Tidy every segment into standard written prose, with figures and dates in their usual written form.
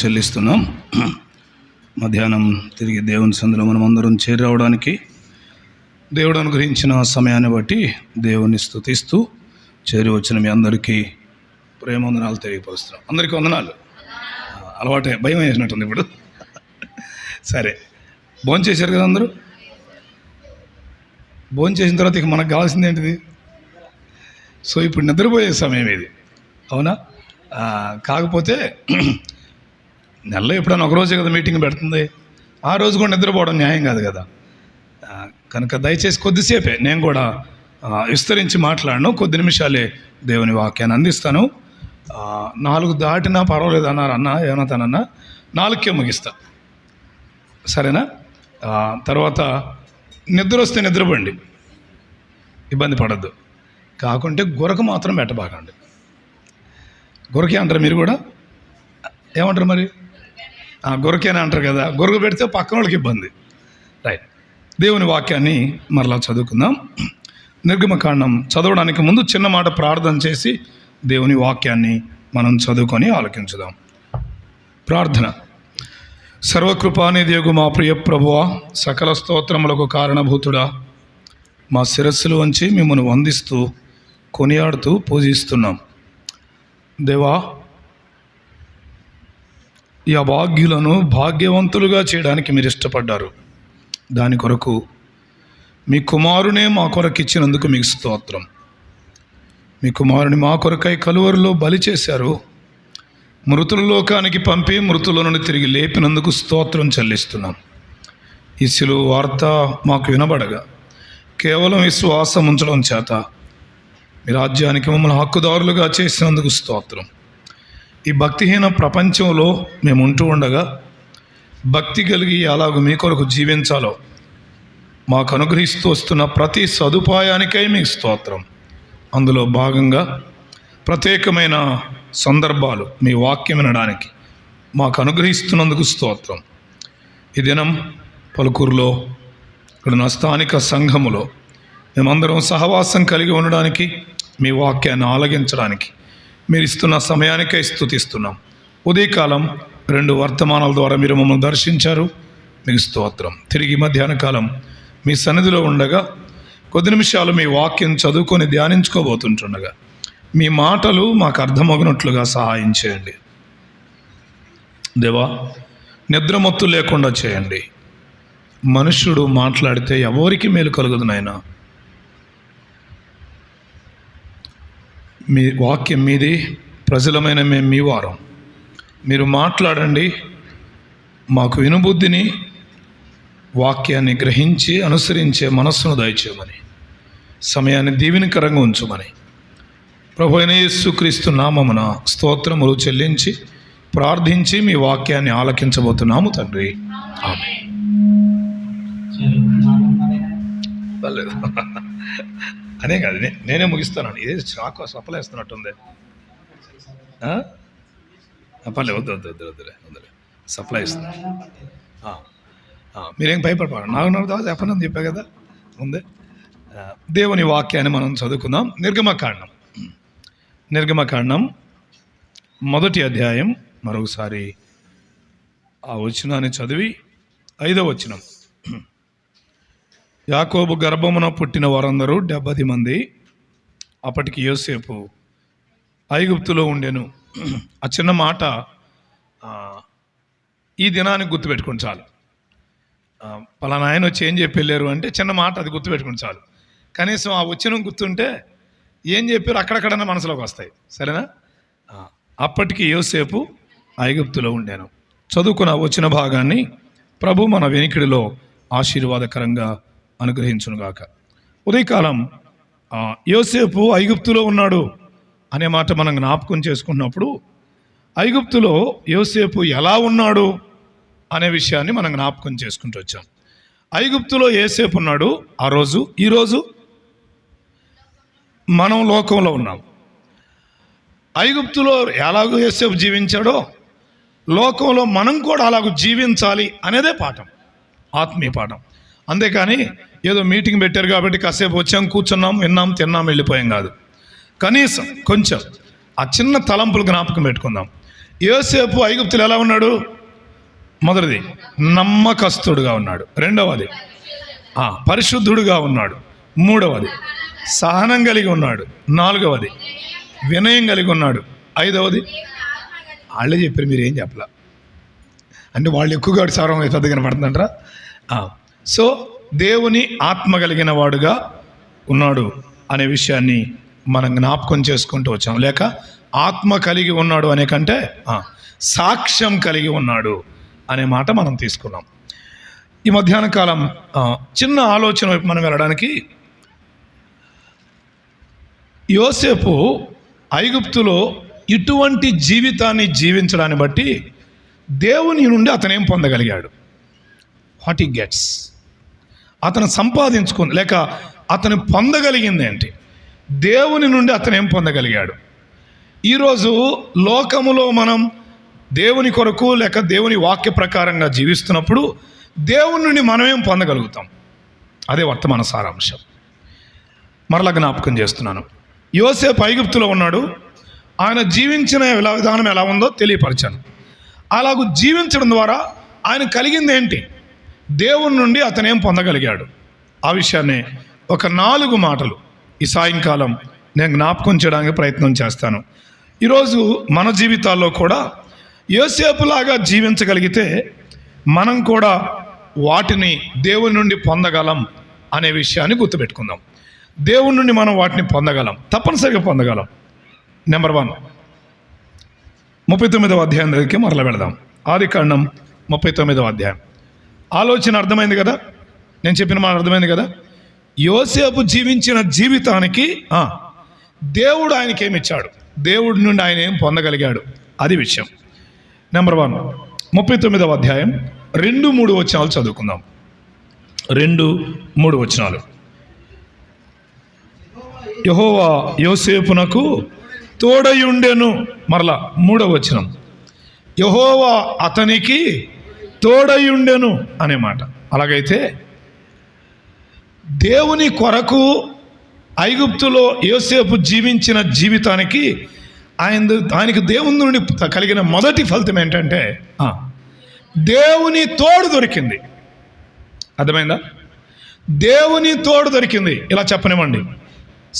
చెల్లిస్తున్నాం. మధ్యాహ్నం తిరిగి దేవుని సందులో మనం అందరం చేరి రావడానికి దేవుడు అనుగ్రహించిన సమయాన్ని బట్టి దేవుని స్తుతిస్తూ చేరి వచ్చిన మీ అందరికీ ప్రేమవందనాలు తెలియపరుస్తున్నాం. అందరికీ వందనాలు. అలవాటే, భయం వేసినట్టుంది ఇప్పుడు. సరే, భోజనం చేశారు కదా అందరూ? భోజనం చేసిన తర్వాత ఇక మనకు కావాల్సింది ఏంటిది? సో ఇప్పుడు నిద్రపోయే సమయం ఇది, అవునా? కాకపోతే నెలలో ఎప్పుడైనా ఒకరోజే కదా మీటింగ్ పెడుతుంది, ఆ రోజు కూడా నిద్రపోవడం న్యాయం కాదు కదా. కనుక దయచేసి కొద్దిసేపే నేను కూడా విస్తరించి మాట్లాడను, కొద్ది నిమిషాలే దేవుని వాక్యాన్ని అందిస్తాను. 4 దాటినా పర్వాలేదు అన్నారు అన్న, ఏమన్నా తనన్నా 4కే ముగిస్తా, సరేనా? తర్వాత నిద్ర వస్తే నిద్రపోండి, ఇబ్బంది పడద్దు. కాకుంటే గురకు మాత్రం పెట్టబాకండి. గురకే అంటారు మీరు కూడా, ఏమంటారు మరి? గురకేనే అంటారు కదా. గురకు పెడితే పక్కన వాళ్ళకి ఇబ్బంది. రైట్, దేవుని వాక్యాన్ని మరలా చదువుకుందాం. నిర్గమకాండం చదవడానికి ముందు చిన్న మాట ప్రార్థన చేసి దేవుని వాక్యాన్ని మనం చదువుకొని ఆలకించుదాం. ప్రార్థన. సర్వకృపానిధియగు మా ప్రియ ప్రభువా, సకల స్తోత్రములకు కారణభూతుడా, మా శిరస్సులు వంచి మిమ్మల్ని వందిస్తూ కొనియాడుతూ పూజిస్తున్నాం. దేవా, ఈ అభాగ్యులను భాగ్యవంతులుగా చేయడానికి మీరు ఇష్టపడ్డారు. దాని కొరకు మీ కుమారునే మా కొరకు ఇచ్చినందుకు మీకు స్తోత్రం. మీ కుమారుని మా కొరకై కలువరిలో బలి చేశారు. మృతుల లోకానికి పంపి మృతుల నుండి తిరిగి లేపినందుకు స్తోత్రం చెల్లిస్తున్నాం. ఈ సిలువ వార్త మాకు వినబడగా కేవలం విశ్వాసం ఉంచడం చేత మీ రాజ్యానికి మమ్మల్ని హక్కుదారులుగా చేసినందుకు స్తోత్రం. ఈ భక్తిహీన ప్రపంచంలో మేము ఉంటూ ఉండగా భక్తి కలిగి అలాగూ మీ కొరకు జీవించాలో మాకు అనుగ్రహిస్తూ వస్తున్న ప్రతి సదుపాయానికై మీకు స్తోత్రం. అందులో భాగంగా ప్రత్యేకమైన సందర్భాలు మీ వాక్యం వినడానికి మాకు అనుగ్రహిస్తున్నందుకు స్తోత్రం. ఈ దినం పలుకూరులో ఇక్కడ నా స్థానిక సంఘములో మేమందరం సహవాసం కలిగి ఉండడానికి, మీ వాక్యాన్ని ఆలగించడానికి మీరు ఇస్తున్న సమయానికై స్తుతిస్తున్నాం. ఉదయకాలం 2 వర్తమానాల ద్వారా మీరు మమ్మల్ని దర్శించారు, మీకు స్తోత్రం. తిరిగి మధ్యాహ్న కాలం మీ సన్నిధిలో ఉండగా కొద్ది నిమిషాలు మీ వాక్యం చదువుకొని ధ్యానించుకోబోతుంటుండగా మీ మాటలు మాకు అర్థమగినట్లుగా సహాయం చేయండి. దేవా, నిద్రమత్తు లేకుండా చేయండి. మనుష్యుడు మాట్లాడితే ఎవరికి మేలు కలుగదు నాయనా. మీ వాక్యం మీది, ప్రజలమైన మేము మీ వారం. మీరు మాట్లాడండి, మాకు వినుబుద్ధిని, వాక్యాన్ని గ్రహించి అనుసరించే మనస్సును దయచేయమని, సమయాన్ని దీవెనకరంగా ఉంచమని ప్రభువైన యేసుక్రీస్తు నామమున స్తోత్రములు చెల్లించి ప్రార్థించి మీ వాక్యాన్ని ఆలకించబోతున్నాము తండ్రి. ఆమేన్. అనే కాదు, నేనే ముగిస్తాను. ఇదే చాకు సప్లైస్తున్నట్టుంది. పర్లేదు, వద్దులే, సప్లై ఇస్తున్నాను. మీరేం భయపడపాడు, నాకు చెప్పనని చెప్పా కదా ముందే. దేవుని వాక్యాన్ని మనం చదువుకుందాం. నిర్గమకాండం 1వ అధ్యాయం. మరొకసారి ఆ వచనాన్ని చదివి 5వ వచనం. యాకోబు గర్భమున పుట్టిన వారందరూ 70 మంది. అప్పటికి యోసేపు ఐగుప్తులో ఉండెను. ఆ చిన్న మాట ఈ దినానికి గుర్తుపెట్టుకుని చాలు. పలానా ఆయన వచ్చి ఏం చెప్పి వెళ్ళారు అంటే చిన్న మాట, అది గుర్తుపెట్టుకుని చాలు. కనీసం ఆ వచనం గుర్తుంటే ఏం చెప్పారు అక్కడక్కడన్నా మనసులోకి వస్తాయి, సరేనా? అప్పటికి యోసేపు ఐగుప్తులో ఉండెను. చదువుకున్న వచ్చిన భాగాన్ని ప్రభు మన వెనికిడిలో ఆశీర్వాదకరంగా అనుగ్రహించునుగాక. ఉదయకాలం యోసేపు ఐగుప్తులో ఉన్నాడు అనే మాట మనం జ్ఞాపకం చేసుకున్నప్పుడు ఐగుప్తులో యోసేపు ఎలా ఉన్నాడు అనే విషయాన్ని మనం జ్ఞాపకం చేసుకుంటూ వచ్చాం. ఐగుప్తులో యోసేపు ఉన్నాడు ఆ రోజు. ఈరోజు మనం లోకంలో ఉన్నాం. ఐగుప్తులో ఎలాగో యోసేపు జీవించాడో లోకంలో మనం కూడా అలాగూ జీవించాలి అనేదే పాఠం, ఆత్మీయ పాఠం. అంతేకాని ఏదో మీటింగ్ పెట్టారు కాబట్టి కాసేపు వచ్చాం, కూర్చున్నాం, విన్నాం, తిన్నాం, వెళ్ళిపోయాం కాదు. కనీసం కొంచెం ఆ చిన్న తలంపులు జ్ఞాపకం పెట్టుకుందాం. యోసేపు ఐగుప్తులు ఎలా ఉన్నాడు? మొదటిది నమ్మకస్తుడుగా ఉన్నాడు. రెండవది పరిశుద్ధుడుగా ఉన్నాడు. మూడవది సహనం కలిగి ఉన్నాడు. నాలుగవది వినయం కలిగి ఉన్నాడు. ఐదవది వాళ్ళే చెప్పారు, మీరు ఏం చెప్పలా అంటే వాళ్ళు ఎక్కువగా సారం పెద్ద కనపడుతుందంటారా? సో దేవుని ఆత్మ కలిగిన వాడుగా ఉన్నాడు అనే విషయాన్ని మనం జ్ఞాపకం చేసుకుంటూ వచ్చాం. లేక ఆత్మ కలిగి ఉన్నాడు అనే కంటే సాక్ష్యం కలిగి ఉన్నాడు అనే మాట మనం తీసుకున్నాం. ఈ మధ్యాహ్న కాలం చిన్న ఆలోచన వైపు మనం వెళ్ళడానికి, యోసేపు ఐగుప్తులో ఇటువంటి జీవితాన్ని జీవించడాన్ని బట్టి దేవుని నుండి అతను ఏం పొందగలిగాడు? వాట్ హి గెట్స్, అతను సంపాదించుకుంది లేక అతను పొందగలిగింది ఏంటి? దేవుని నుండి అతను ఏం పొందగలిగాడు? ఈరోజు లోకములో మనం దేవుని కొరకు లేక దేవుని వాక్య ప్రకారంగా జీవిస్తున్నప్పుడు దేవుని నుండి మనం ఏం పొందగలుగుతాం? అదే వర్తమాన సారాంశం. మరలా జ్ఞాపకం చేస్తున్నాను. యోసేపు ఐగుప్తులో ఉన్నాడు. ఆయన జీవించిన విధానం ఎలా ఉందో తెలియపరిచాను. అలాగూ జీవించడం ద్వారా ఆయన కలిగింది ఏంటి? దేవుని నుండి అతను ఏం పొందగలిగాడు? ఆ విషయాన్ని ఒక 4 మాటలు ఈ సాయంకాలం నేను జ్ఞాపకం చేయడానికి ప్రయత్నం చేస్తాను. ఈరోజు మన జీవితాల్లో కూడా యోసేపులాగా జీవించగలిగితే మనం కూడా వాటిని దేవుని నుండి పొందగలం అనే విషయాన్ని గుర్తుపెట్టుకుందాం. దేవుని నుండి మనం వాటిని పొందగలం, తప్పనిసరిగా పొందగలం. నెంబర్ 1, 39వ అధ్యాయం దగ్గరికి మరలా వెళదాం. ఆదికాండం 39వ అధ్యాయం. ఆలోచన అర్థమైంది కదా? నేను చెప్పిన మాట అర్థమైంది కదా? యోసేపు జీవించిన జీవితానికి దేవుడు ఆయనకి ఏమి ఇచ్చాడు, దేవుడి నుండి ఆయన ఏం పొందగలిగాడు, అది విషయం. నెంబర్ 1, 39వ అధ్యాయం 2-3 వచనాలు చదువుకుందాం. 2-3 వచనాలు. యెహోవా యోసేపునకు తోడయుండెను. మరలా 3వ వచనం, యెహోవా అతనికి తోడయుండెను అనే మాట. అలాగైతే దేవుని కొరకు ఐగుప్తులో యోసేపు జీవించిన జీవితానికి ఆయనకి దేవుని నుండి కలిగిన మొదటి ఫలితం ఏంటంటే దేవుని తోడు దొరికింది. అర్థమైందా? దేవుని తోడు దొరికింది. ఇలా చెప్పనివ్వండి,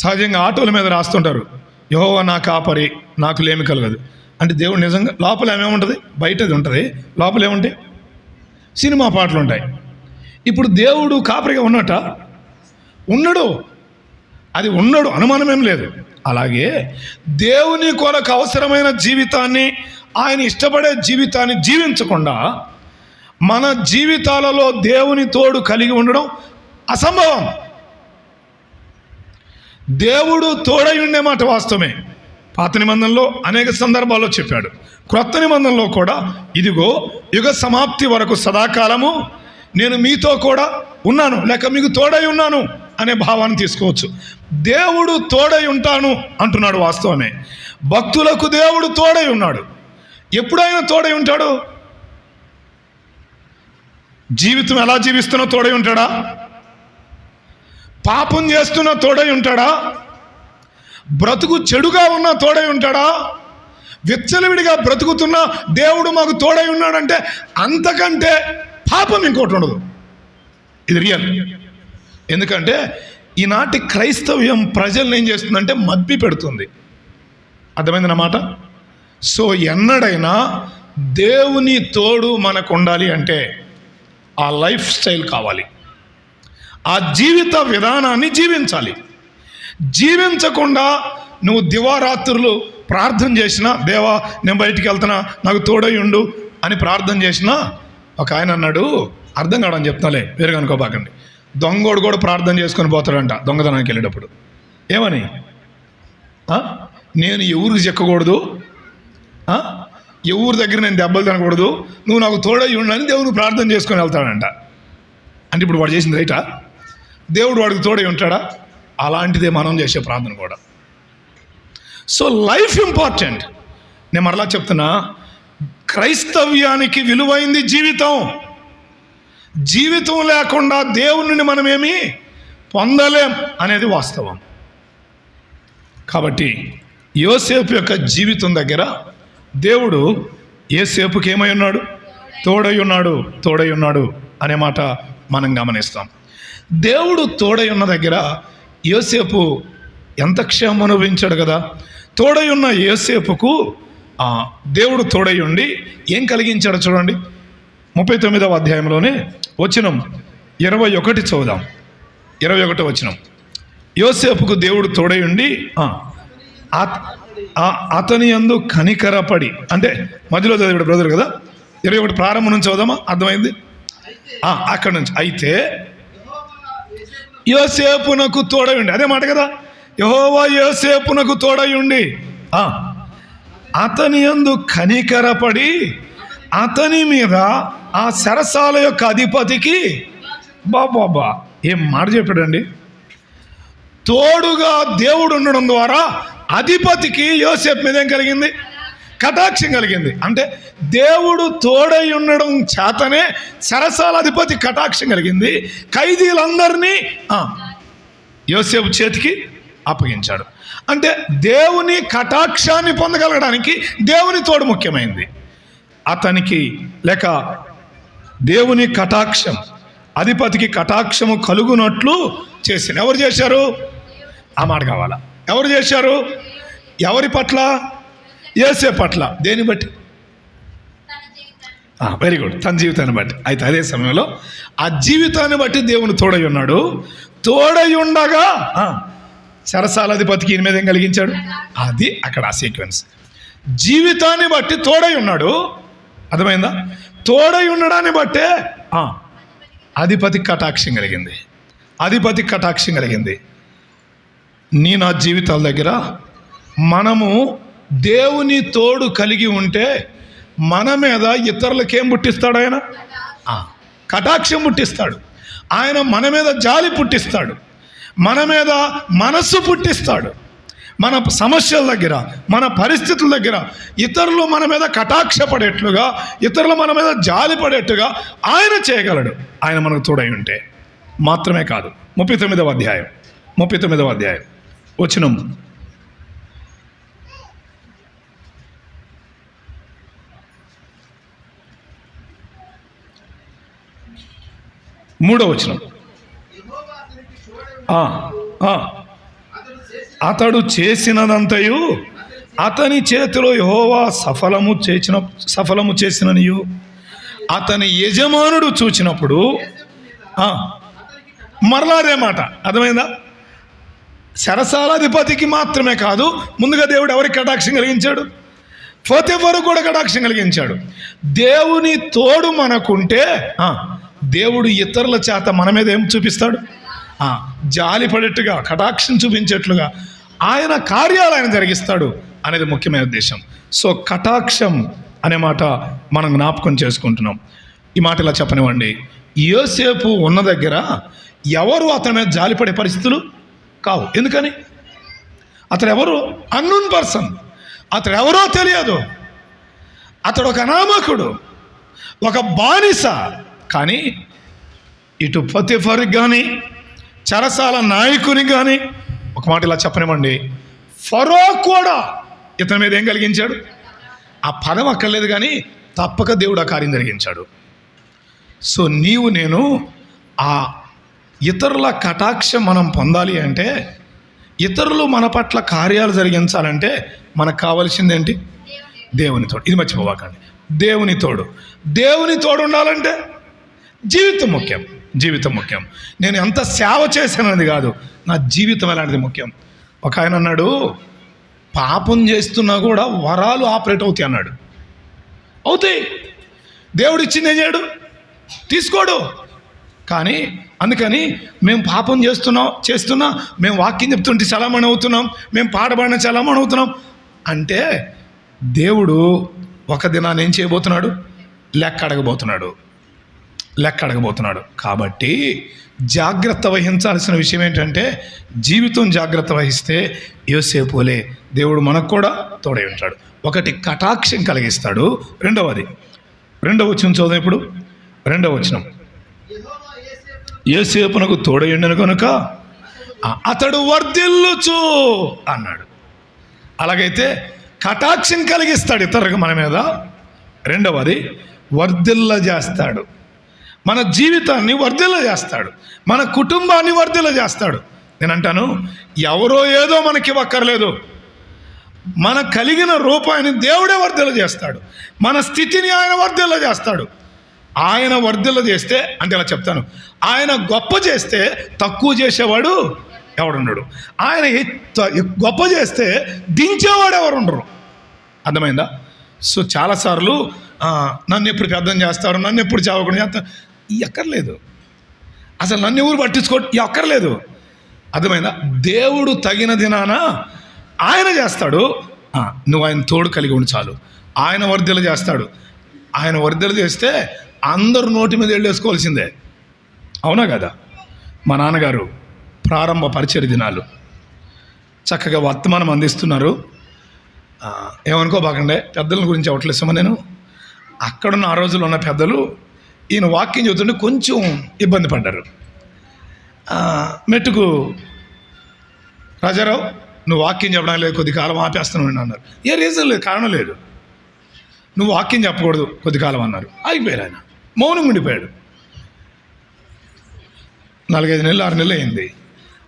సహజంగా ఆటోల మీద రాస్తుంటారు, యెహోవా నా కాపరి, నాకు లేమి కలగదు అంటే దేవుడు నిజంగా లోపల ఏమేముంటుంది? బయటది ఉంటుంది, లోపల ఏముంటాయి? సినిమా పాటలు ఉంటాయి. ఇప్పుడు దేవుడు కాపరిగా ఉన్నట? ఉన్నాడు, అది ఉన్నాడు, అనుమానమేం లేదు. అలాగే దేవుని కొరకు అవసరమైన జీవితాన్ని, ఆయన ఇష్టపడే జీవితాన్ని జీవించకుండా మన జీవితాలలో దేవుని తోడు కలిగి ఉండడం అసంభవం. దేవుడు తోడై ఉండే మాట వాస్తవమే. పాత నిబంధనలో అనేక సందర్భాల్లో చెప్పాడు. క్రొత్త నిబంధనలో కూడా ఇదిగో యుగ సమాప్తి వరకు సదాకాలము నేను మీతో కూడా ఉన్నాను లేక మీకు తోడై ఉన్నాను అనే భావాన్ని తీసుకోవచ్చు. దేవుడు తోడై ఉంటాను అంటున్నాడు, వాస్తవమే. భక్తులకు దేవుడు తోడై ఉన్నాడు. ఎప్పుడైనా తోడై ఉంటాడు? జీవితం ఎలా జీవిస్తున్నా తోడై ఉంటాడా? పాపం చేస్తున్నా తోడై ఉంటాడా? బ్రతుకు చెడుగా ఉన్నా తోడై ఉంటాడా? విచ్చలవిడిగా బ్రతుకుతున్నా దేవుడు మాకు తోడై ఉన్నాడంటే అంతకంటే పాపం ఇంకోటి ఉండదు. ఇది రియల్. ఎందుకంటే ఈనాటి క్రైస్తవ్యం ప్రజల్ని ఏం చేస్తుందంటే మభ్య పెడుతుంది. అర్థమైందన్నమాట. సో ఎన్నడైనా దేవుని తోడు మనకు ఉండాలి అంటే ఆ లైఫ్ స్టైల్ కావాలి, ఆ జీవిత విధానాన్ని జీవించాలి. జీవించకుండా నువ్వు దివారాత్రులు ప్రార్థన చేసినా, దేవా నేను బయటికి వెళ్తున్నా నాకు తోడై ఉండు అని ప్రార్థన చేసినా, ఒక ఆయన అన్నాడు, అర్థం కావడం చెప్తాలే, వేరుగా అనుకోబాకండి, దొంగోడు కూడా ప్రార్థన చేసుకొని పోతాడంట దొంగతనానికి వెళ్ళేటప్పుడు. ఏమని? నేను ఎవరికి చెక్కకూడదు, ఎవరి దగ్గర నేను దెబ్బలు తినకూడదు, నువ్వు నాకు తోడై ఉండని దేవుడు ప్రార్థన చేసుకొని వెళ్తాడంట. అంటే ఇప్పుడు వాడు చేసింది రైటా? దేవుడు వాడికి తోడై ఉంటాడా? అలాంటిదే మనం చేసే ప్రార్థన కూడా. So life important. నేను మరలా చెప్తున్నా, క్రైస్తవ్యానికి విలువైంది జీవితం. జీవితం లేకుండా దేవుని మనమేమి పొందలేం అనేది వాస్తవం. కాబట్టి యోసేపు యొక్క జీవితం దగ్గర దేవుడు యోసేపుకి ఏమై ఉన్నాడు? తోడై ఉన్నాడు, తోడై ఉన్నాడు అనే మాట మనం గమనిస్తాం. దేవుడు తోడై ఉన్న దగ్గర యోసేపు ఎంత క్షేమం అనుభవించాడు కదా. తోడై ఉన్న యోసేపుకు దేవుడు తోడై ఉండి ఏం కలిగించాడు చూడండి. 39వ అధ్యాయంలోనే వచనం 21 చదువుదాం. 21 వచనం. యోసేపుకు దేవుడు తోడై ఉండి అతని యందు కనికరపడి, అంటే మధ్యలో చదివాడు బ్రదర్ కదా. 21 ప్రారంభం నుంచి చదువుదామా, అర్థమైంది? అక్కడి నుంచి. అయితే యోసేపునకు తోడై ఉండి, అదే మాట కదా, యెహోవా యోసేపునకు తోడై ఉండి అతని యందు కనికరపడి అతని మీద ఆ చెరసాల యొక్క అధిపతికి బాబా ఏం మాట చెప్పాడండి. తోడుగా దేవుడు ఉండడం ద్వారా అధిపతికి యోసేపు మీద ఏం కలిగింది? కటాక్షం కలిగింది. అంటే దేవుడు తోడై ఉండడం చేతనే చెరసాల అధిపతి కటాక్షం కలిగింది. ఖైదీలందరినీ యోసేపు చేతికి అప్పగించాడు. అంటే దేవుని కటాక్షాన్ని పొందగలగడానికి దేవుని తోడు ముఖ్యమైంది. అతనికి లేక దేవుని కటాక్షం అధిపతికి కటాక్షము కలుగునట్లు చేసింది. ఎవరు చేశారు? ఆ మాట కావాలా. ఎవరు చేశారు? ఎవరి పట్ల? యోసేపు పట్ల. దేని బట్టి? వెరీ గుడ్, తన జీవితాన్ని బట్టి. అయితే అదే సమయంలో ఆ జీవితాన్ని బట్టి దేవుని తోడై ఉన్నాడు. తోడై ఉండగా చెరసాలాధిపతికి ఈయన మీద ఏం కలిగించాడు? అది అక్కడ ఆ సీక్వెన్స్. జీవితాన్ని బట్టి తోడై ఉన్నాడు, అర్థమైందా? తోడై ఉండడాన్ని బట్టే అధిపతి కటాక్షం కలిగింది. అధిపతి కటాక్షం కలిగింది. నా జీవితాల దగ్గర మనము దేవుని తోడు కలిగి ఉంటే మన మీద ఇతరులకేం పుట్టిస్తాడు? ఆయన కటాక్షం పుట్టిస్తాడు. ఆయన మన మీద జాలి పుట్టిస్తాడు, మన మీద మనస్సు పుట్టిస్తాడు. మన సమస్యల దగ్గర, మన పరిస్థితుల దగ్గర ఇతరులు మన మీద కటాక్ష పడేట్లుగా, ఇతరులు మన మీద జాలి పడేట్టుగా ఆయన చేయగలడు, ఆయన మనకు తోడై ఉంటే. మాత్రమే కాదు, 39వ అధ్యాయం వచనం 3వ వచనం. అతడు చేసినదంతయు అతని చేతిలో యెహోవా సఫలము చేసిననియు అతని యజమానుడు చూచినప్పుడు మరలాదే మాట. అర్థమైందా? చెరసాలాధిపతికి మాత్రమే కాదు, ముందుగా దేవుడు ఎవరికి కటాక్షం కలిగించాడు? పోతీఫరు కూడా కటాక్షం కలిగించాడు. దేవుని తోడు మనకుంటే దేవుడు ఇతరుల చేత మన మీద ఏం చూపిస్తాడు? జాలి పడేట్టుగా, కటాక్షం చూపించేట్లుగా ఆయన కార్యాలు ఆయన జరిగిస్తాడు అనేది ముఖ్యమైన ఉద్దేశం. సో కటాక్షం అనే మాట మనం జ్ఞాపకం చేసుకుంటున్నాం. ఈ మాట ఇలా చెప్పనివ్వండి, యోసేపు ఉన్న దగ్గర ఎవరు అతని మీద జాలిపడే పరిస్థితులు కావు. ఎందుకని? అతడు ఎవరు? Unknown person. అతడు ఎవరో తెలియదు. అతడు ఒక అనామకుడు, ఒక బానిస. కానీ ఇటు పోతీఫరుకి కానీ, చెరసాల నాయకునికి కానీ ఒక మాట ఇలా చెప్పనివ్వండి, ఫరో కూడా ఇతని మీద ఏం కలిగించాడు? ఆ పదం అక్కర్లేదు కానీ తప్పక దేవుడు ఆ కార్యం జరిగించాడు. సో నీవు నేను ఆ ఇతరుల కటాక్షం మనం పొందాలి అంటే, ఇతరులు మన పట్ల కార్యాలు జరిగించాలంటే మనకు కావాల్సిందేంటి? దేవుని తోడు. ఇది మర్చిపోవాకండి, దేవుని తోడు. దేవుని తోడు ఉండాలంటే జీవితం ముఖ్యం. జీవితం ముఖ్యం. నేను ఎంత సేవ చేశానది కాదు, నా జీవితం ఎలాంటిది ముఖ్యం. ఒక ఆయన అన్నాడు, పాపం చేస్తున్నా కూడా వరాలు ఆపరేట్ అవుతాయి అన్నాడు. అవుతాయి. దేవుడు ఇచ్చింది ఏం చేయడు? తీసుకోడు. కానీ అందుకని మేము పాపం చేస్తున్నా మేము వాక్యం చెప్తుంటే చలామణి అవుతున్నాం, మేము పాడబడిన చలామణి అవుతున్నాం అంటే దేవుడు ఒక దినాన్ని ఏం చేయబోతున్నాడు? లెక్క అడగబోతున్నాడు. కాబట్టి జాగ్రత్త వహించాల్సిన విషయం ఏంటంటే, జీవితం జాగ్రత్త వహిస్తే యోసేపులే దేవుడు మనకు కూడా తోడై ఉంటాడు. ఒకటి కటాక్షం కలిగిస్తాడు. రెండవ వచనం చదువు. ఇప్పుడు 2వ వచనం. యోసేపునకు తోడై ఉండెను కనుక అతడు వర్ధిల్లుచు అన్నాడు. అలాగైతే కటాక్షం కలిగిస్తాడు ఇతరులకు మన మీద. రెండవది వర్ధిల్ల చేస్తాడు, మన జీవితాన్ని వర్ధిల్ల చేస్తాడు, మన కుటుంబాన్ని వర్ధిల్ల చేస్తాడు. నేను అంటాను, ఎవరో ఏదో మనకి ఇవ్వక్కర్లేదు, మన కలిగిన రూపాయిని దేవుడే వర్ధిల్ల చేస్తాడు, మన స్థితిని ఆయన వర్ధిల్ల చేస్తాడు. ఆయన వర్ధిల్ల చేస్తే, అంటే ఇలా చెప్తాను, ఆయన గొప్ప చేస్తే తక్కువ చేసేవాడు ఎవడున్నాడు, ఆయన గొప్ప చేస్తే దించేవాడు ఎవరు ఉండరు. అర్థమైందా? సో చాలాసార్లు నన్ను ఎప్పుడు పెద్దం చేస్తారు, నన్ను ఎప్పుడు చావకుండా చేస్తారు, ఎక్కర్లేదు. అసలు నన్ను ఎవరు అక్కర్లేదు. అర్థమైందా? దేవుడు తగిన దినాన ఆయన చేస్తాడు. నువ్వు ఆయన తోడు కలిగి ఉండి చాలు. ఆయన వర్ధిల్ల చేస్తాడు. ఆయన వర్ధిల్ల చేస్తే అందరూ నోటి మీద వెళ్ళేసుకోవాల్సిందే. అవునా కదా? మా నాన్నగారు ప్రారంభ పరిచర్య దినాలు చక్కగా వర్తమానం అందిస్తున్నారు. ఏమనుకోబాకండే, పెద్దల గురించి అవట్లేసామా నేను. అక్కడున్న ఆ రోజుల్లో ఉన్న పెద్దలు ఈయన వాక్యం చెబుతుంటే కొంచెం ఇబ్బంది పడ్డారు. మెట్టుకు రాజారావు, నువ్వు వాక్యం చెప్పడం లేదు, కొద్ది కాలం ఆపేస్తున్నావు అన్నారు. ఏ రీజన్ లేదు, కారణం లేదు. నువ్వు వాక్యం చెప్పకూడదు కొద్ది కాలం అన్నారు. ఆగిపోయారు. ఆయన మౌనం ఉండిపోయాడు. 4-5 నెలలు 6 నెలలు అయింది.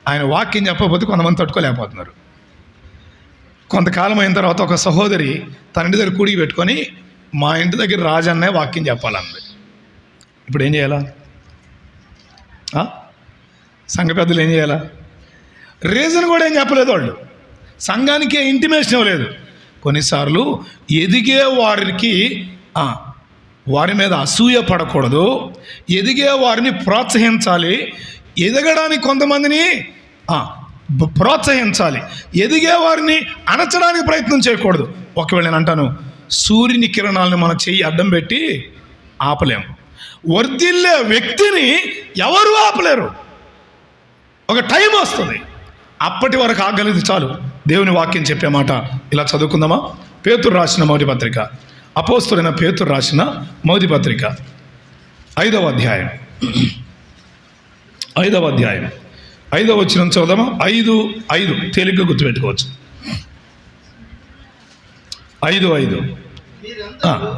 ఆయన వాక్యం చెప్పకపోతే కొంతమంది తట్టుకోలేకపోతున్నారు. కొంతకాలం అయిన తర్వాత ఒక సహోదరి తన ఇంటి దగ్గర కూడికి పెట్టుకొని, మా ఇంటి దగ్గర రాజన్నే వాక్యం చెప్పాలంది. ఇప్పుడు ఏం చేయాలా? సంఘ పెద్దలు ఏం చేయాలా? రీజన్ కూడా ఏం చెప్పలేదు వాళ్ళు. సంఘానికి ఇంటిమేషన్ ఇవ్వలేదు. కొన్నిసార్లు ఎదిగే వారికి వారి మీద అసూయ పడకూడదు, ఎదిగే వారిని ప్రోత్సహించాలి. ఎదగడానికి కొంతమందిని ప్రోత్సహించాలి, ఎదిగే వారిని అణచడానికి ప్రయత్నం చేయకూడదు. ఒకవేళ నేను అంటాను, సూర్యుని కిరణాలను మన చెయ్యి అడ్డం పెట్టి ఆపలేము. వర్ధిల్లే వ్యక్తిని ఎవరు ఆపలేరు. ఒక టైం వస్తుంది, అప్పటి వరకు ఆగలేదు చాలు. దేవుని వాక్యం చెప్పే మాట ఇలా చదువుకుందామా? పేతురు రాసిన మొదటి పత్రిక, అపోస్తులైన పేతురు రాసిన మొదటి పత్రిక 5వ అధ్యాయం 5వ వచనం చదువుదామా? 5:5 తేలిగ్గా గుర్తుపెట్టుకోవచ్చు. 5:5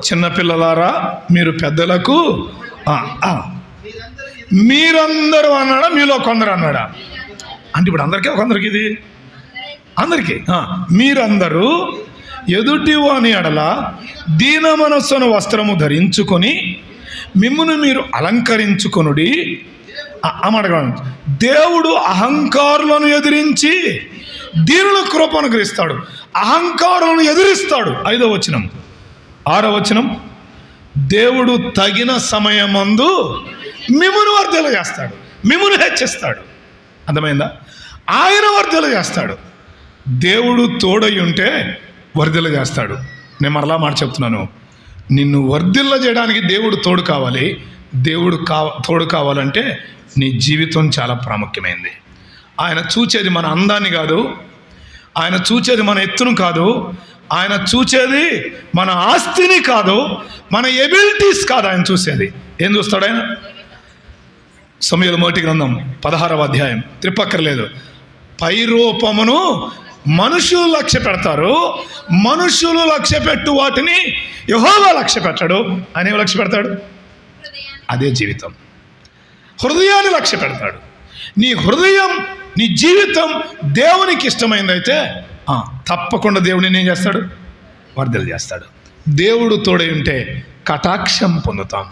చిన్నపిల్లలారా మీరు పెద్దలకు మీరందరూ అన్నాడా, మీలో కొందరు అన్నాడా? అంటే ఇప్పుడు అందరికీ కొందరికి, ఇది అందరికీ. మీరందరూ ఎదుటి వాని ఎడల దీన మనస్సును వస్త్రము ధరించుకొని మిమ్మును మీరు అలంకరించుకొనుడి. దేవుడు అహంకారులను ఎదిరించి దీనుల కృపను గ్రహిస్తాడు, అహంకారులను ఎదిరిస్తాడు. 5వ వచనం. 6వ వచనం, దేవుడు తగిన సమయమందు మిమ్మును వర్ధిల్ల చేస్తాడు, మిమ్మును హెచ్చిస్తాడు. అర్థమైందా? ఆయన వర్ధిల్ల చేస్తాడు. దేవుడు తోడై ఉంటే వర్ధిల్ల చేస్తాడు. నేను మరలా మాట చెప్తున్నాను, నిన్ను వర్ధిల్ల చేయడానికి దేవుడు తోడు కావాలి. దేవుడు తోడు కావాలంటే నీ జీవితం చాలా ప్రాముఖ్యమైనది. ఆయన చూచేది మన అందాన్ని కాదు, ఆయన చూచేది మన ఎత్తును కాదు, ఆయన చూచేది మన ఆస్తిని కాదు, మన ఎబిలిటీస్ కాదు. ఆయన చూసేది ఏం చూస్తాడు? ఆయన సమూయేలు మొదటి గ్రంథం 16వ అధ్యాయం, త్రిపక్కర్లేదు, పై రూపమును మనుషులు లక్ష్య పెడతారు, మనుషులు లక్ష్య పెట్టు వాటిని యెహోవా లక్ష్య పెట్టాడు. ఆయన ఏమి లక్ష్య పెడతాడు? అదే జీవితం. హృదయాన్ని లక్ష్య పెడతాడు. నీ హృదయం, నీ జీవితం దేవునికి ఇష్టమైందైతే తప్పకుండా దేవుడిని ఏం చేస్తాడు? వర్ధిల్ల చేస్తాడు. దేవుడు తోడై ఉంటే కటాక్షం పొందుతాం.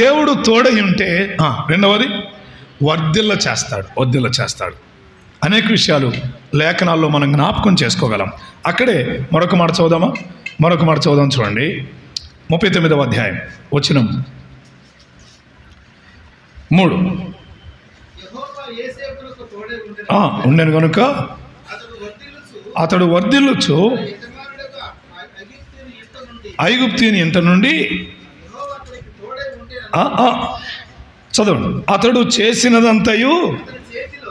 దేవుడు తోడై ఉంటే రెండవది వర్ధిల్ల చేస్తాడు. అనేక విషయాలు లేఖనాల్లో మనం జ్ఞాపకం చేసుకోగలం. అక్కడే మరొక మాట చదువుదాం. చూడండి, 39వ అధ్యాయం వచనం 3. ఉండెను కనుక అతడు వర్ధిల్లుచు ఐగుప్తీయుని ఇంట నుండి చదవండి. అతడు చేసినదంతయు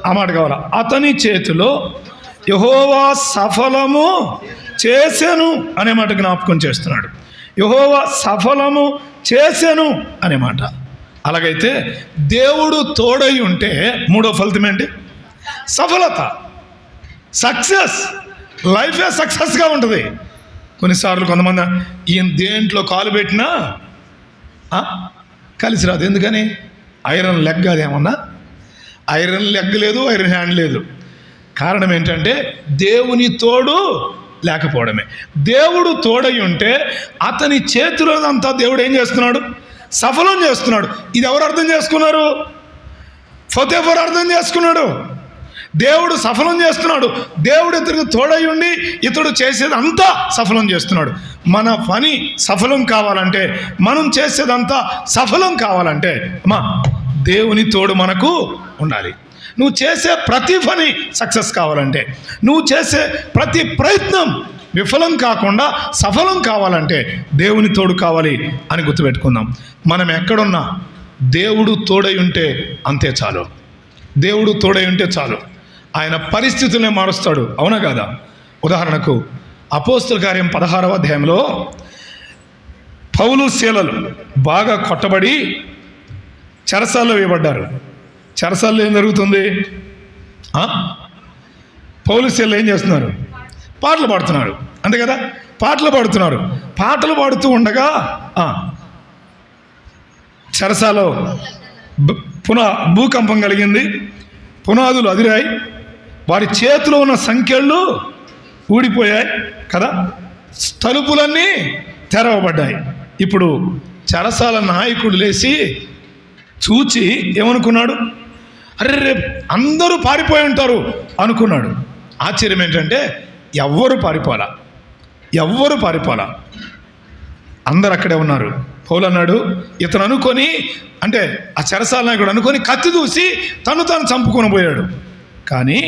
ఆ మాట కావాలా? అతని చేతిలో యెహోవా సఫలము చేసెను అనే మాట జ్ఞాపకం చేస్తున్నాడు. యెహోవా సఫలము చేసెను అనే మాట. అలాగైతే దేవుడు తోడై ఉంటే 3వ ఫలితం ఏంటి? సఫలత, సక్సెస్. లైఫే సక్సెస్గా ఉంటుంది. కొన్నిసార్లు కొంతమంది ఈయన దేంట్లో కాలు పెట్టినా కలిసి రాదు. ఎందుకని? ఐరన్ లెగ్, అదేమన్నా ఐరన్ లెగ్ లేదు, ఐరన్ హ్యాండ్ లేదు. కారణం ఏంటంటే దేవుని తోడు లేకపోవడమే. దేవుడు తోడై ఉంటే అతని చేతిలోనంతా దేవుడు ఏం చేస్తున్నాడు? సఫలం చేస్తున్నాడు. ఇది ఎవరు అర్థం చేసుకున్నారు? ఫోతేఫరు అర్థం చేసుకున్నాడు. దేవుడు సఫలం చేస్తున్నాడు. దేవుడు ఇతనికి తోడై ఉండి ఇతడు చేసేది అంతా సఫలం చేస్తున్నాడు. మన పని సఫలం కావాలంటే, మనం చేసేదంతా సఫలం కావాలంటే అమ్మా దేవుని తోడు మనకు ఉండాలి. నువ్వు చేసే ప్రతి పని సక్సెస్ కావాలంటే, నువ్వు చేసే ప్రతి ప్రయత్నం విఫలం కాకుండా సఫలం కావాలంటే దేవుని తోడు కావాలి అని గుర్తుపెట్టుకుందాం. మనం ఎక్కడున్నా దేవుడు తోడై ఉంటే అంతే చాలు. దేవుడు తోడై ఉంటే చాలు. ఆయన పరిస్థితుల్ని మారుస్తాడు. అవునా కాదా? ఉదాహరణకు అపోస్తల కార్యం 16వ అధ్యాయంలో పౌలు శీలలు బాగా కొట్టబడి చెరసాల్లో వేయబడ్డారు. చెరసాల్లో ఏం జరుగుతుంది? పౌలు శీలలు ఏం చేస్తున్నారు? పాటలు పాడుతున్నారు. అంతే కదా? పాటలు పాడుతున్నారు. పాటలు పాడుతూ ఉండగా చెరసాలో భూకంపం కలిగింది. పునాదులు అదిరాయి. వారి చేతిలో ఉన్న సంఖ్యలు ఊడిపోయాయి కదా. తలుపులన్నీ తెరవబడ్డాయి. ఇప్పుడు చెరసాల నాయకుడు లేచి చూచి ఏమనుకున్నాడు? అరే రేపు అందరూ పారిపోయి ఉంటారు అనుకున్నాడు. ఆశ్చర్యం ఏంటంటే ఎవ్వరు పారిపోలా. అందరు అక్కడే ఉన్నారు. పౌలు అన్నాడు, ఇతను అనుకొని, అంటే ఆ చెరసాల నాయకుడు అనుకొని కత్తి దూసి తను చంపుకొని పోయాడు. కానీ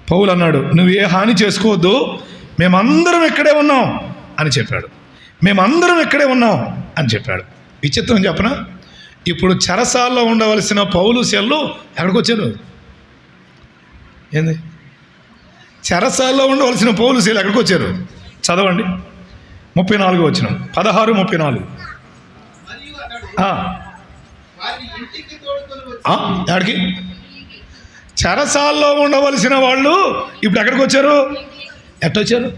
పౌలు అన్నాడు, నువ్వు ఏ హాని చేసుకోవద్దు, మేమందరం ఇక్కడే ఉన్నాం అని చెప్పాడు. విచిత్రం చెప్పనా? ఇప్పుడు చెరసాల్లో ఉండవలసిన పౌలు శీలలు ఎక్కడికి వచ్చారు? ఏంది? చెరసాల్లో ఉండవలసిన పౌలు శీలలు ఎక్కడికి వచ్చారు? చదవండి 34 వచనం, 16:34. ఎక్కడికి? చెరసాల్లో ఉండవలసిన వాళ్ళు ఇప్పుడు ఎక్కడికి వచ్చారు? ఎట్టొచ్చారు?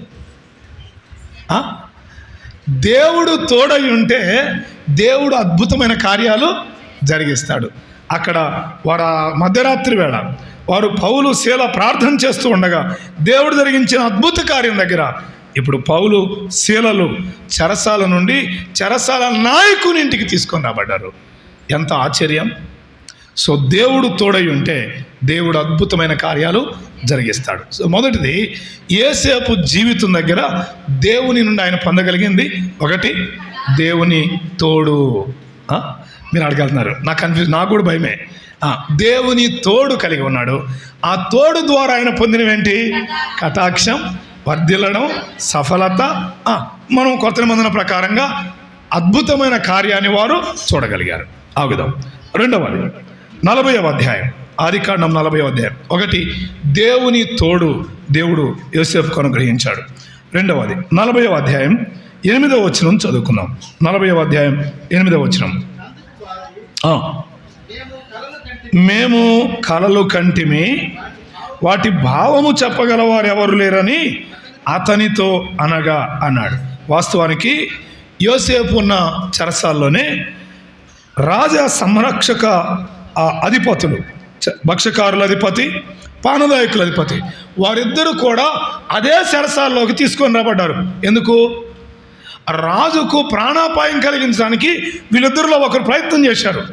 దేవుడు తోడై ఉంటే దేవుడు అద్భుతమైన కార్యాలు జరిగిస్తాడు. అక్కడ వారు మధ్యరాత్రి వేళ వారు పౌలు శీల ప్రార్థన చేస్తూ ఉండగా దేవుడు జరిగించిన అద్భుత కార్యం దగ్గర ఇప్పుడు పౌలు శీలలు చెరసాల నుండి చెరసాల నాయకుని ఇంటికి తీసుకొని రాబడ్డారు. ఎంత ఆశ్చర్యం! సో దేవుడు తోడై ఉంటే దేవుడు అద్భుతమైన కార్యాలు జరిగిస్తాడు. సో మొదటిది, యేసేపు జీవితం దగ్గర దేవుని నుండి ఆయన పొందగలిగింది ఒకటి, దేవుని తోడు. మీరు అడగలుగుతున్నారు, నాకు కూడా భయమే. దేవుని తోడు కలిగి ఉన్నాడు. ఆ తోడు ద్వారా ఆయన పొందినవేంటి? కటాక్షం, వర్ధిల్లడం, సఫలత. మనం కొత్త నిబంధన ప్రకారంగా అద్భుతమైన కార్యాన్ని వారు చూడగలిగారు. ఆగుదాం. రెండవది 40వ అధ్యాయం, ఆదికాండం 40వ అధ్యాయం. ఒకటి, దేవుని తోడు దేవుడు యోసేపుకు అనుగ్రహించాడు. రెండవది 40వ అధ్యాయం 8వ వచనం చదువుకుందాం. 40వ అధ్యాయం 8వ వచనం. మేము కలలు కంటిమి, వాటి భావము చెప్పగలవారు ఎవరు లేరని అతనితో అనగా అన్నాడు. వాస్తవానికి యోసేపు ఉన్న చెరసాల్లోనే రాజా సంరక్షక అధిపతులు, భక్షకారుల అధిపతి, పానదాయకుల అధిపతి, వారిద్దరూ కూడా అదే చెరసాల్లోకి తీసుకొని రాబడ్డారు. ఎందుకు? రాజుకు ప్రాణాపాయం కలిగించడానికి వీళ్ళిద్దరిలో ఒకరు ప్రయత్నం చేశారు.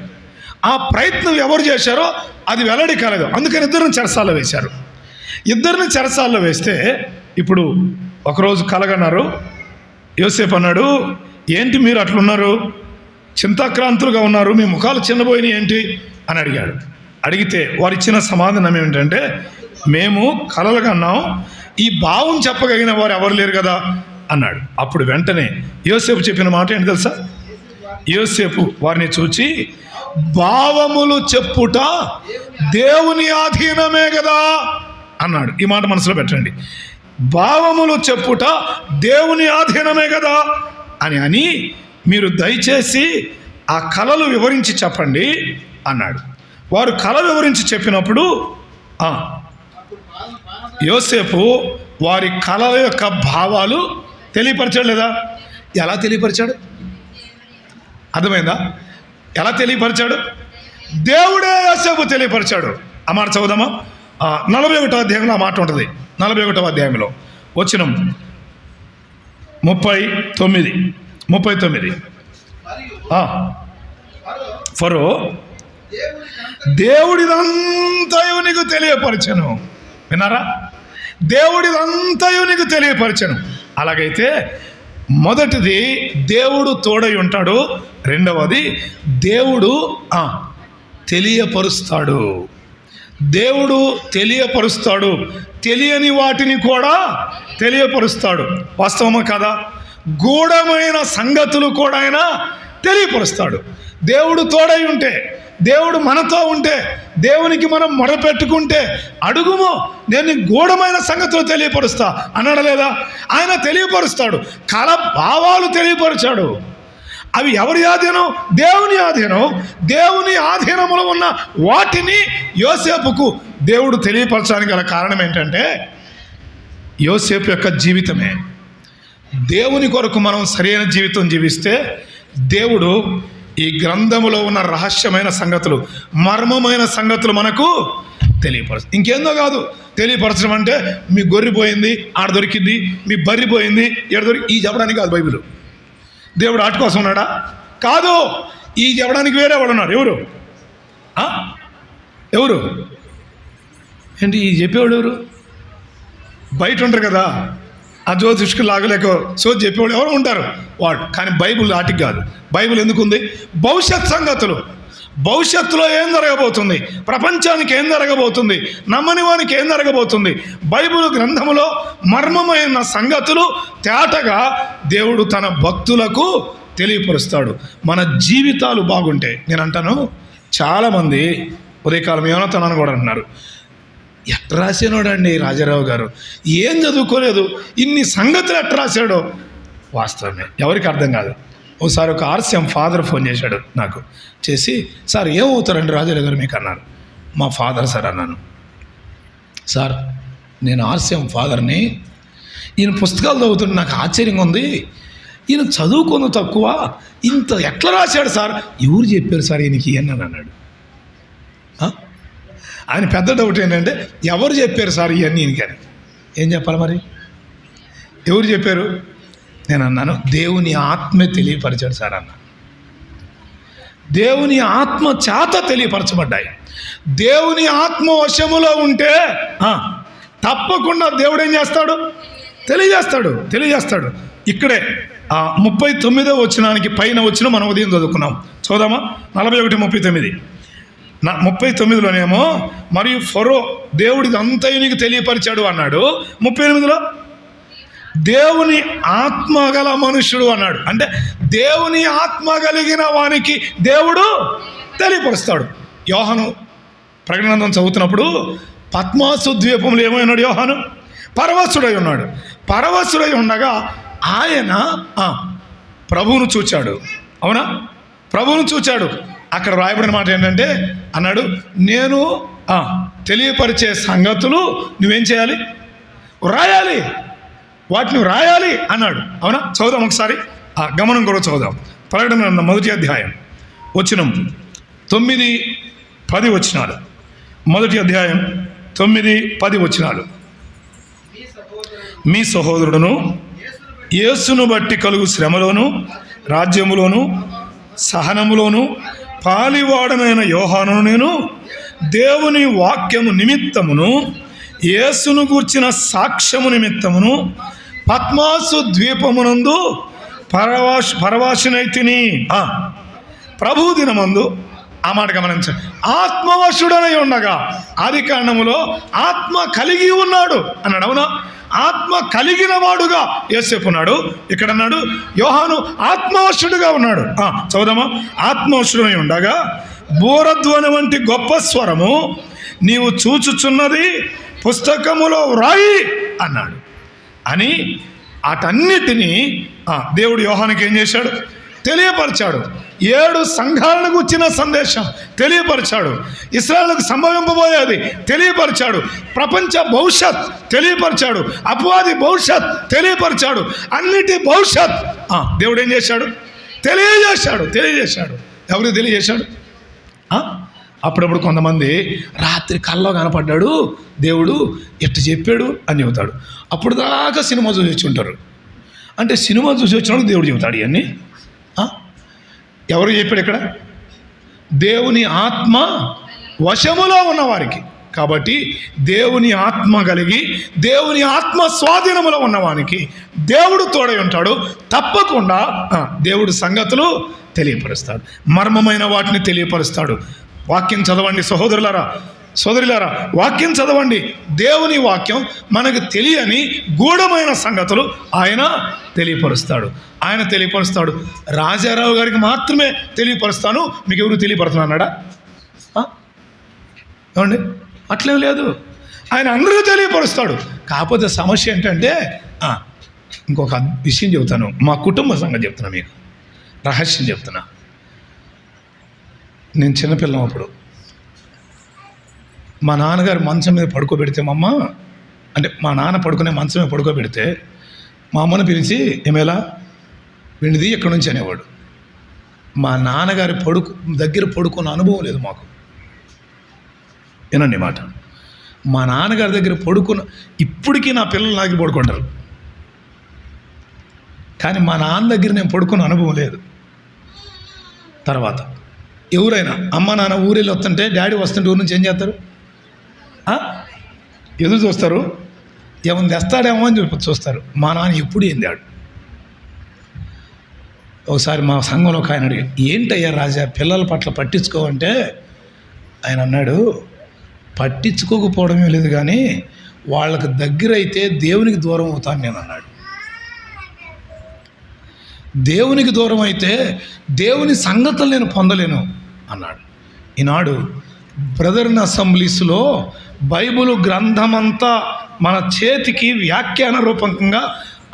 ఆ ప్రయత్నం ఎవరు చేశారో అది వెల్లడి కాలేదు. అందుకని ఇద్దరిని చెరసాల్లో వేశారు. ఇద్దరిని చెరసాల్లో వేస్తే ఇప్పుడు ఒకరోజు కలగన్నారు. యోసేపు అన్నాడు, ఏంటి మీరు అట్లున్నారు, చింతాక్రాంతులుగా ఉన్నారు, మీ ముఖాలు చిన్నపోయినాయి ఏంటి అని అడిగాడు. అడిగితే వారు ఇచ్చిన సమాధానం ఏమిటంటే, మేము కలలు కన్నాం, ఈ భావం చెప్పగలిగిన వారు ఎవరు లేరు కదా అన్నాడు. అప్పుడు వెంటనే యోసేపు చెప్పిన మాట ఏంటి తెలుసా? యోసేపు వారిని చూచి, భావములు చెప్పుట దేవుని ఆధీనమే కదా అన్నాడు. ఈ మాట మనసులో పెట్టండి. భావములు చెప్పుట దేవుని ఆధీనమే కదా అని మీరు దయచేసి ఆ కళలు వివరించి చెప్పండి అన్నాడు. వారు కళ వివరించి చెప్పినప్పుడు యోసేపు వారి కళల యొక్క భావాలు తెలియపరచాడు లేదా? ఎలా తెలియపరిచాడు? అర్థమైందా? ఎలా తెలియపరిచాడు? దేవుడే యోసేపు తెలియపరిచాడు. ఆ మాట చదువుదామా? 41వ అధ్యాయంలో ఆ మాట ఉంటుంది. 41వ అధ్యాయంలో వచనం 39. ఫరో దేవుడిదంతయు నీకు తెలియపరచను. విన్నారా? దేవుడిదంతయు నీకు తెలియపరచను. అలాగైతే మొదటిది దేవుడు తోడై ఉంటాడు, రెండవది దేవుడు తెలియపరుస్తాడు. దేవుడు తెలియపరుస్తాడు, తెలియని వాటిని కూడా తెలియపరుస్తాడు. వాస్తవమా కదా? గూఢమైన సంగతులు కూడా ఆయన తెలియపరుస్తాడు. దేవుడు తోడై ఉంటే, దేవుడు మనతో ఉంటే, దేవునికి మనం మొరపెట్టుకుంటే, అడుగుమో నేను గూఢమైన సంగతులు తెలియపరుస్తా అన్నాడు లేదా? ఆయన తెలియపరుస్తాడు. కళ భావాలు తెలియపరిచాడు. అవి ఎవరి ఆధీనం? దేవుని ఆధీనం. దేవుని ఆధీనంలో ఉన్న వాటిని యోసేపుకు దేవుడు తెలియపరచడానికి గల కారణం ఏంటంటే, యోసేపు యొక్క జీవితమే. దేవుని కొరకు మనం సరైన జీవితం జీవిస్తే దేవుడు ఈ గ్రంథములో ఉన్న రహస్యమైన సంగతులు, మర్మమైన సంగతులు మనకు తెలియపరుస్తుంది. ఇంకేందో కాదు తెలియపరచడం అంటే, మీ గొర్రె పోయింది ఆడ దొరికింది, మీ బర్రె పోయింది ఎడ దొరికి, ఈ చెప్పడానికి కాదు బైబిల్. దేవుడు ఆట కోసం ఉన్నాడా? కాదు. ఈ చెప్పడానికి వేరే వాళ్ళు ఉన్నారు. ఎవరు ఏంటి ఈ చెప్పేవాడు? ఎవరు? బయట ఉంటారు కదా, ఆ జ్యోతిష్కు లాగలేక సోది చెప్పేవాడు ఎవరు ఉంటారు వాడు. కానీ బైబిల్ ఆటికి కాదు. బైబిల్ ఎందుకుంది? భవిష్యత్ సంగతులు, భవిష్యత్తులో ఏం జరగబోతుంది, ప్రపంచానికి ఏం జరగబోతుంది, నమ్మని వానికి ఏం జరగబోతుంది, బైబిల్ గ్రంథములో మర్మమైన సంగతులు తేటగా దేవుడు తన భక్తులకు తెలియపరుస్తాడు. మన జీవితాలు బాగుంటే, నేను అంటాను చాలామంది ఉదయకాలం యోనతనాన్ని కూడా అంటున్నారు, ఎట్ట రాసినోడండి రాజారావు గారు, ఏం చదువుకోలేదు, ఇన్ని సంగతులు ఎట్ట రాశాడో. వాస్తవమే, ఎవరికి అర్థం కాదు. ఒకసారి ఒక ఆర్సిఎం ఫాదర్ ఫోన్ చేశాడు నాకు. చేసి, సార్ ఏమవుతారండి రాజారావు గారు మీకు అన్నారు. మా ఫాదర్ సార్ అన్నాను. సార్ నేను ఆర్సిఎం ఫాదర్ని, ఈయన పుస్తకాలు చదువుతుంటే నాకు ఆశ్చర్యంగా ఉంది, ఈయన చదువుకున్న తక్కువ, ఇంత ఎట్లా రాశాడు సార్, ఎవరు చెప్పారు సార్ ఈయనకి అని అన్నాడు. ఆయన పెద్ద డౌట్ ఏంటంటే, ఎవరు చెప్పారు సార్ ఇవన్నీ ఈయనకని. ఏం చెప్పాలి మరి? ఎవరు చెప్పారు? నేను అన్నాను, దేవుని ఆత్మే తెలియపరిచాడు సార్ అన్న. దేవుని ఆత్మ చేత తెలియపరచబడ్డాయి. దేవుని ఆత్మ వశములో ఉంటే తప్పకుండా దేవుడు ఏం చేస్తాడు? తెలియజేస్తాడు. ఇక్కడే 39వ వచనానికి పైన వచ్చిన మనం ఉదయం చదువుకున్నాం. చూద్దామా? 41:39. 39లోనేమో మరియు ఫరో దేవుడికి అంతయు నీకు తెలియపరిచాడు అన్నాడు. 38లో దేవుని ఆత్మ గల మనుష్యుడు అన్నాడు. అంటే దేవుని ఆత్మ కలిగిన వానికి దేవుడు తెలియపరుస్తాడు. యోహాను ప్రకటన చదువుతున్నప్పుడు పద్మాసు ద్వీపంలో ఏమైనాడు యోహాను? పరవశుడై ఉన్నాడు. పరవశుడై ఉండగా ఆయన ప్రభువును చూచాడు. అవునా? ప్రభువును చూచాడు. అక్కడ రాయబడిన మాట ఏంటంటే, అన్నాడు, నేను తెలియపరిచే సంగతులు నువ్వేం చేయాలి? రాయాలి, వాటిని రాయాలి అన్నాడు. అవునా? చదువుదాం ఒకసారి, గమనం కూడా చదువుదాం. ప్రకటన 1వ అధ్యాయం వచనం 9-10 వచనాలు. 1వ అధ్యాయం 9-10 వచనాలు. మీ సహోదరుడును యేసును బట్టి కలుగు శ్రమలోను రాజ్యములోను సహనములోను పాలివాడనైన యోహానును నేను దేవుని వాక్యము నిమిత్తమును యేసును గూర్చిన సాక్ష్యము నిమిత్తమును పద్మాసు ద్వీపమునందు పరవాసినైతిని. ప్రభు దినమందు, ఆ మాట గమనించండి, ఆత్మవశుడనై ఉండగా, ఆది కాండములో ఆత్మ కలిగి ఉన్నాడు అన్నాడు. అవునా? ఆత్మ కలిగిన వాడుగా యోసేపు ఉన్నాడు. ఇక్కడ అన్నాడు యోహాను ఆత్మవశుడుగా ఉన్నాడు. చదువుదామా? ఆత్మవశుడై ఉండగా బూరధ్వని వంటి గొప్ప స్వరము నీవు చూచుచున్నది పుస్తకములో వ్రాయి అన్నాడు. అని వాటన్నిటినీ దేవుడు యోహానుకి ఏం చేశాడు? తెలియపరిచాడు. 7 సంఘాలను గుర్చిన సందేశం తెలియపరిచాడు. ఇశ్రాయేలుకు సంభవింపబోయేది తెలియపరిచాడు. ప్రపంచ భవిష్యత్ తెలియపరిచాడు. అపవాది భవిష్యత్ తెలియపరిచాడు. అన్నిటి భవిష్యత్ దేవుడు ఏం చేశాడు? తెలియజేశాడు. ఎవరికి తెలియజేశాడు? అప్పుడప్పుడు కొంతమంది రాత్రి కల్లో కనపడ్డాడు దేవుడు, ఎట్టు చెప్పాడు అని చెబుతాడు. అప్పుడు దాకా సినిమా చూసి వచ్చి ఉంటారు. అంటే సినిమా చూసి వచ్చినప్పుడు దేవుడు చెబుతాడు ఇవన్నీ. ఎవరు చెప్పాడు ఇక్కడ? దేవుని ఆత్మ వశములో ఉన్నవారికి. కాబట్టి దేవుని ఆత్మ కలిగి దేవుని ఆత్మ స్వాధీనములో ఉన్నవానికి దేవుడు తోడై ఉంటాడు. తప్పకుండా దేవుడు సంగతులు తెలియపరుస్తాడు, మర్మమైన వాటిని తెలియపరుస్తాడు. వాక్యం చదవండి సోదరులారా, వాక్యం చదవండి. దేవుని వాక్యం మనకు తెలియని గూఢమైన సంగతులు ఆయన తెలియపరుస్తాడు. రాజారావు గారికి మాత్రమే తెలియపరుస్తాను, మీకు ఎవరు తెలియపరుస్తున్నాడా? ఏమండి? అట్లేం లేదు, ఆయన అందరికీ తెలియపరుస్తాడు. కాకపోతే సమస్య ఏంటంటే ఇంకొక విషయం చెబుతాను, మా కుటుంబ సంగతి చెప్తున్నా, మీకు రహస్యం చెప్తున్నా. నేను చిన్నపిల్లం అప్పుడు మా నాన్నగారు మంచం మీద పడుకోబెడితే మా నాన్న పడుకునే మంచం మీద పడుకోబెడితే మా అమ్మను పిలిచి ఏమేలా విండిది ఎక్కడి నుంచి అనేవాడు. మా నాన్నగారి దగ్గర పడుకున్న అనుభవం లేదు మాకు. వినండి మాట, మా నాన్నగారి దగ్గర ఇప్పటికీ నా పిల్లలు నాకు పడుకుంటారు, కానీ మా నాన్న దగ్గర నేను పడుకున్న అనుభవం లేదు. తర్వాత ఎవరైనా అమ్మ నాన్న ఊరెళ్ళి వస్తుంటే డాడీ వస్తుంటే ఊరి నుంచి ఏం చేస్తారు? ఎదురు చూస్తారు, ఏమైనా తెస్తాడేమో అని చూస్తారు. మా నాన్న ఎప్పుడు ఏందాడు. ఒకసారి మా సంఘంలో ఒక ఆయన అడిగాడు, ఏంటయ్యా రాజా పిల్లల పట్ల పట్టించుకోవంటే ఆయన అన్నాడు, పట్టించుకోకపోవడమే లేదు కానీ వాళ్ళకి దగ్గర అయితే దేవునికి దూరం అవుతాను నేను అన్నాడు. దేవునికి దూరం అయితే దేవుని సంగతులు నేను పొందలేను అన్నాడు. ఈనాడు బ్రదర్న్ అసెంబ్లీస్లో బైబిల్ గ్రంథమంతా మన చేతికి వ్యాఖ్యాన రూపకంగా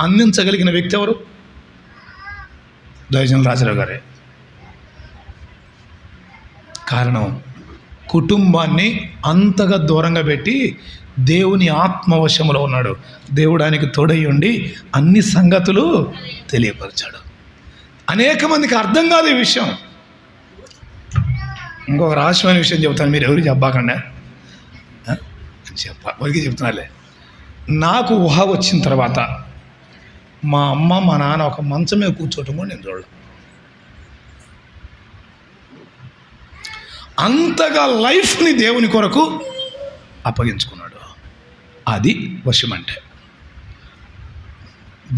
అందించగలిగిన వ్యక్తి ఎవరు? దైవజనుల రాజారావు గారే. కారణం, కుటుంబాన్ని అంతగా దూరంగా పెట్టి దేవుని ఆత్మవశంలో ఉన్నాడు. దేవుడానికి తోడై ఉండి అన్ని సంగతులు తెలియపరిచాడు. అనేక మందికి అర్థం కాదు ఈ విషయం. ఇంకొక రహస్యమైన విషయం చెబుతాను, మీరు ఎవరికి చెప్పాకండి. వారికి చెప్తున్నాలే. నాకు ఊహ వచ్చిన తర్వాత మా అమ్మ మా నాన్న ఒక మంచం మీద కూర్చోవటం కూడా నేను చూడలేదు. అంతగా లైఫ్ని దేవుని కొరకు అప్పగించుకున్నాడు. అది వశం అంటే.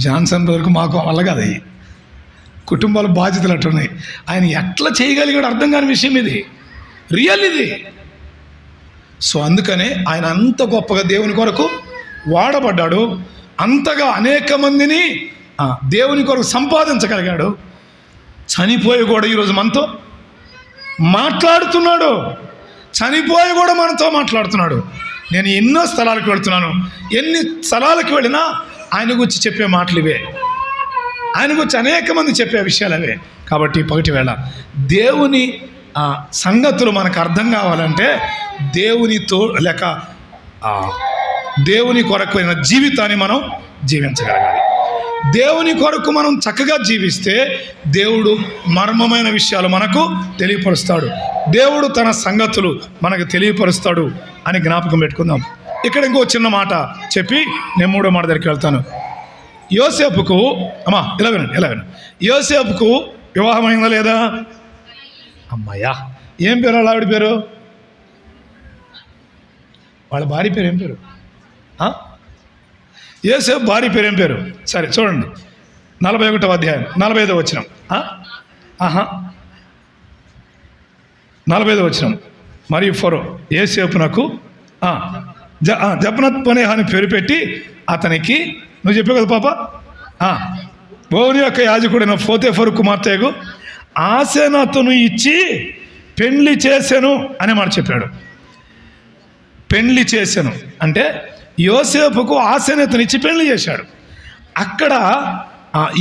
జాన్సన్ వరకు మాకు వల్ల కాదు, అయ్యి కుటుంబాల బాధ్యతలు అట్టున్నాయి. ఆయన ఎట్లా చేయగలిగాడు అర్థం కాని విషయం ఇది, రియల్ ఇది. సో అందుకనే ఆయన అంత గొప్పగా దేవుని కొరకు వాడబడ్డాడు. అంతగా అనేక మందిని దేవుని కొరకు సంపాదించగలిగాడు. చనిపోయి కూడా ఈరోజు మనతో మాట్లాడుతున్నాడు. చనిపోయి కూడా మనతో మాట్లాడుతున్నాడు. నేను ఎన్నో స్థలాలకు వెళుతున్నాను, ఎన్ని స్థలాలకు వెళ్ళినా ఆయన గురించి చెప్పే మాటలు ఇవే, ఆయన గురించి అనేక మంది చెప్పే విషయాలు అవే. కాబట్టి పగటి వేళ దేవుని సంగతులు మనకు అర్థం కావాలంటే దేవునితో లేక దేవుని కొరకైన జీవితాన్ని మనం జీవించగలగాలి. దేవుని కొరకు మనం చక్కగా జీవిస్తే దేవుడు మర్మమైన విషయాలు మనకు తెలియపరుస్తాడు. దేవుడు తన సంగతులు మనకు తెలియపరుస్తాడు అని జ్ఞాపకం పెట్టుకుందాం. ఇక్కడ ఇంకో చిన్న మాట చెప్పి నేను 3వ మాట దగ్గరికి వెళ్తాను. యోసేపుకు ఇలా వినండి. యోసేపుకు వివాహమైందా లేదా? అమ్మాయ్యా, ఏం పేరు వాళ్ళ ఆవిడ పేరు? వాళ్ళ భార్య పేరు ఏం పేరు? యోసేపు భార్య పేరు ఏం పేరు? సరే చూడండి, 41వ అధ్యాయం 45వ వచనం. 45వ వచనం. మరియు ఫరో యోసేపునకు జపనత్ పనేహ అని పేరు పెట్టి అతనికి, నువ్వు చెప్పావు కదా పాప, బోని యొక్క యాజకుడైన పోతేఫరు కుమార్తెకు ఆసెనతును ఇచ్చి పెండ్లి చేసెను అనే మాట చెప్పాడు. పెండ్లి చేసెను అంటే యోసేపుకు ఆసెనతును ఇచ్చి పెండ్లి చేశాడు. అక్కడ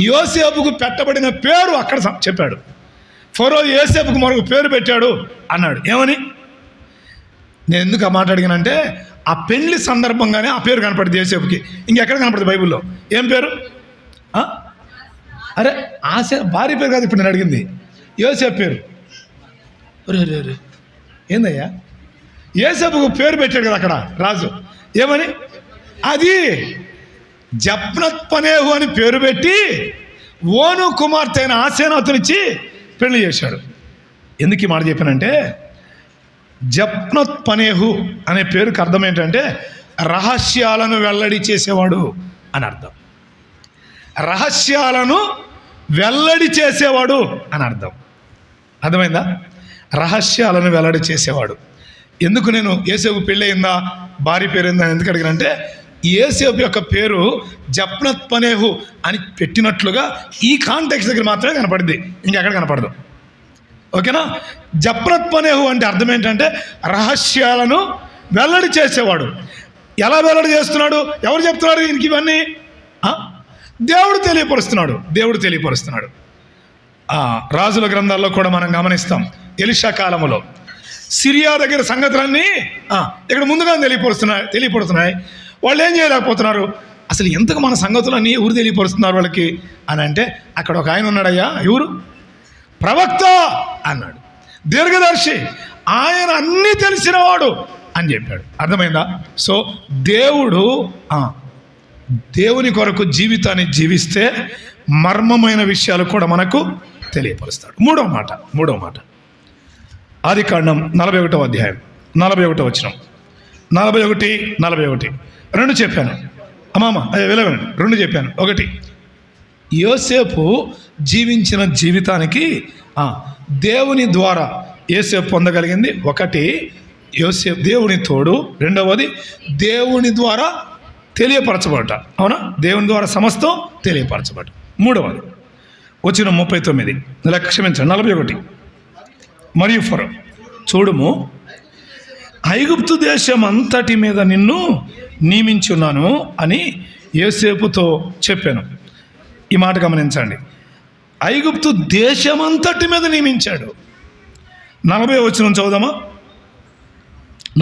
యోసేపుకు పెట్టబడిన పేరు అక్కడ చెప్పాడు. ఫరో యోసేపుకు మరొక పేరు పెట్టాడు అన్నాడు. ఏమని? నేను ఎందుకు ఆ మాట అడిగానంటే ఆ పెళ్లి సందర్భంగానే ఆ పేరు కనపడింది యోసేపుకి. ఇంకెక్కడ కనపడుతుంది బైబిల్లో? ఏం పేరు? అరే భార్య పేరు కాదు ఇప్పుడు నేను అడిగింది, యోసేపు పేరు. రే ఏందయ్యా, యోసేపుకు పేరు పెట్టాడు కదా అక్కడ రాజు. ఏమని? అది జప్నత్పనేహు అని పేరు పెట్టి ఓను కుమార్తె అయిన ఆసేనాతునిచ్చి పెళ్లి చేశాడు. ఎందుకు ఈ మాట చెప్పానంటే జప్నత్పనేహు అనే పేరుకి అర్థం ఏంటంటే రహస్యాలను వెల్లడి చేసేవాడు అని అర్థం. రహస్యాలను వెల్లడి చేసేవాడు అని అర్థం. అర్థమైందా? రహస్యాలను వెల్లడి చేసేవాడు. ఎందుకు నేను యోసేపు పెళ్ళి అయిందా భార్య పేరు అయిందా ఎందుకు అడిగానంటే యోసేపు యొక్క పేరు జప్నత్పనేహు అని పెట్టినట్లుగా ఈ కాంటెక్స్ట్ దగ్గర మాత్రమే కనపడింది, ఇంకెక్కడ కనపడదు. ఓకేనా? జప్నత్పనేహు అంటే అర్థం ఏంటంటే రహస్యాలను వెల్లడి చేసేవాడు. ఎలా వెల్లడి చేస్తున్నాడు? ఎవరు చెప్తున్నారు ఇంక ఇవన్నీ? దేవుడు తెలియపరుస్తున్నాడు. రాజుల గ్రంథాల్లో కూడా మనం గమనిస్తాం. ఎలీషా కాలంలో సిరియా దగ్గర సంగతులన్నీ ఇక్కడ ముందుగానే తెలియపడుతున్నాయి. వాళ్ళు ఏం చేయలేకపోతున్నారు. అసలు ఎంతకు మన సంగతులన్నీ ఎవరు తెలియపరుస్తున్నారు వాళ్ళకి అని అంటే అక్కడ ఒక ఆయన ఉన్నాడయ్యా, ఎవరు? ప్రవక్త అన్నాడు, దీర్ఘదర్శి, ఆయన అన్నీ తెలిసినవాడు అని చెప్పాడు. అర్థమైందా? సో దేవుని కొరకు జీవితాన్ని జీవిస్తే మర్మమైన విషయాలు కూడా మనకు తెలియపరుస్తాడు. మూడవ మాట ఆదికాండం 41వ అధ్యాయం 41వ వచనం. 41 2 చెప్పాను అమ్మామ, విలవనండి. 2 చెప్పాను. 1 యోసేపు జీవించిన జీవితానికి దేవుని ద్వారా యోసేపు పొందగలిగింది. 1 యోసేపు దేవుని తోడు, 2వది దేవుని ద్వారా తెలియపరచబడట. అవునా? దేవుని ద్వారా సమస్తం తెలియపరచబడట. 3వది వచ్చిన 39 క్షమించండి 41 మరియు ఫరో చూడుము, ఐగుప్తు దేశం అంతటి మీద నిన్ను నియమించున్నాను అని యోసేపుతో చెప్పాను. ఈ మాట గమనించండి. ఐగుప్తు దేశమంతటి మీద నియమించాడు. 40 వచనం చదువుదామా?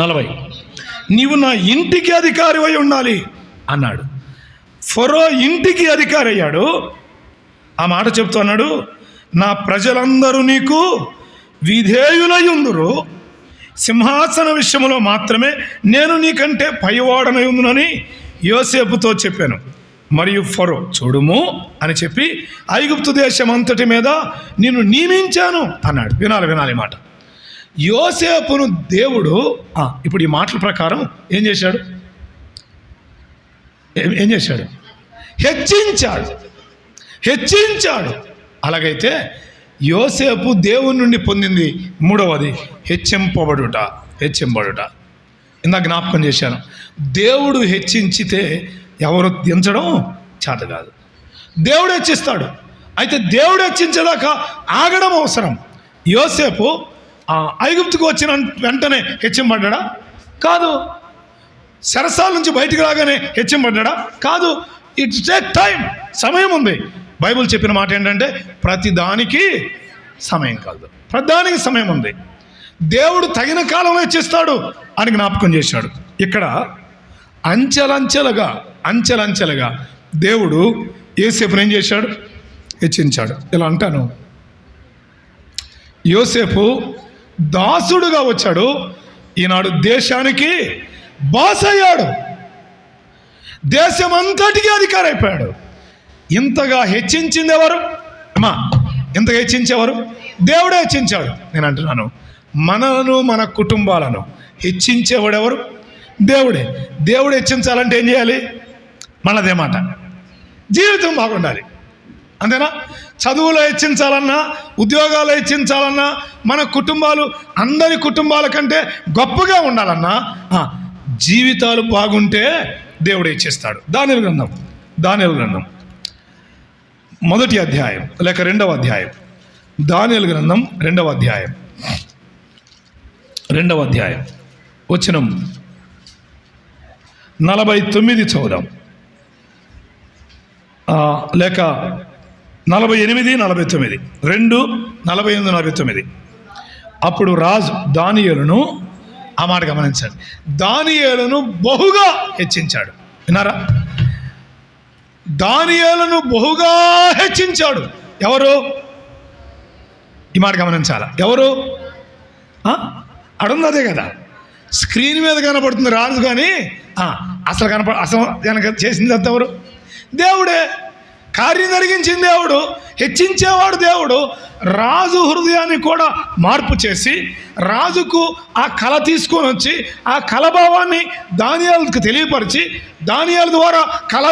40 నీవు నా ఇంటికి అధికారి అయి ఉండాలి అన్నాడు. ఫరో ఇంటికి అధికారి అయ్యాడు. ఆ మాట చెప్తూ అన్నాడు, నా ప్రజలందరూ నీకు విధేయులై ఉందురు, సింహాసన విషయంలో మాత్రమే నేను నీకంటే పైవాడనై ఉందునని యోసేపుతో చెప్పాను. మరియు ఫరో చూడుము అని చెప్పి ఐగుప్తు దేశం అంతటి మీద నిన్ను నియమించాను అన్నాడు. వినాలి మాట. యోసేపును దేవుడు ఇప్పుడు ఈ మాటల ప్రకారం ఏం చేశాడు? హెచ్చించాడు. అలాగైతే యోసేపు దేవుని నుండి పొందింది 3వది హెచ్చింపబడుట. ఇందాక జ్ఞాపకం చేశాను. దేవుడు హెచ్చించితే ఎవరు దించడం చేత కాదు. దేవుడు హెచ్చిస్తాడు. అయితే దేవుడు హెచ్చించేదాకా ఆగడం అవసరం. యోసేపు ఐగుప్తుకు వచ్చిన వెంటనే హెచ్చింపడ్డా? కాదు. సరసాల నుంచి బయటికి రాగానే హెచ్చింపడ్డా? కాదు. ఇట్స్ టేక్ టైం, సమయం ఉంది. బైబిల్ చెప్పిన మాట ఏంటంటే ప్రతిదానికి సమయం కాదు, ప్రతిదానికి సమయం ఉంది. దేవుడు తగిన కాలంలో హెచ్చిస్తాడు అని జ్ఞాపకం చేశాడు. ఇక్కడ అంచెలంచెలుగా దేవుడు యోసేపుని ఏం చేశాడు? హెచ్చించాడు. ఇలా అంటాను, యోసేపు దాసుడుగా వచ్చాడు, ఈనాడు దేశానికి బాస్ అయ్యాడు, దేశమంతటికి అధికారి అయిపోయాడు. ఇంతగా హెచ్చించింది ఎవరు? ఇంతగా హెచ్చించేవారు దేవుడే హెచ్చించాడు. నేను అంటున్నాను, మనను మన కుటుంబాలను హెచ్చించేవాడు ఎవరు? దేవుడే. దేవుడు హెచ్చించాలంటే ఏం చేయాలి? మనదే మాట, జీవితం బాగుండాలి. అంతేనా? చదువులో హెచ్చించాలన్నా, ఉద్యోగాలు హెచ్చించాలన్నా, మన కుటుంబాలు అందరి కుటుంబాల కంటే గొప్పగా ఉండాలన్నా జీవితాలు బాగుంటే దేవుడు హెచ్చిస్తాడు. దానియేలు గ్రంథం 1వ అధ్యాయం లేక 2వ అధ్యాయం. దానియేలు గ్రంథం 2వ అధ్యాయం వచనం 49 చదువుదాం. లేక 48, 49, 2, 48, 49. అప్పుడు రాజు దానియేలును, ఆ మాట గమనించండి, దానియేలును బహుగా హెచ్చించాడు. విన్నారా? దానియేలును బహుగా హెచ్చించాడు. ఎవరు? ఈ మాట గమనించాలా? ఎవరు? అడున్నదే కదా, స్క్రీన్ మీద కనపడుతుంది రాజు, కానీ అసలు కనుక చేసింది అంత ఎవరు? దేవుడే. కార్యం జరిగించింది దేవుడు, హెచ్చించేవాడు దేవుడు. రాజు హృదయాన్ని కూడా మార్పు చేసి రాజుకు ఆ కళ తీసుకొని వచ్చి ఆ కళభావాన్ని దానియేలుకు తెలియపరిచి దానియేలు ద్వారా కళ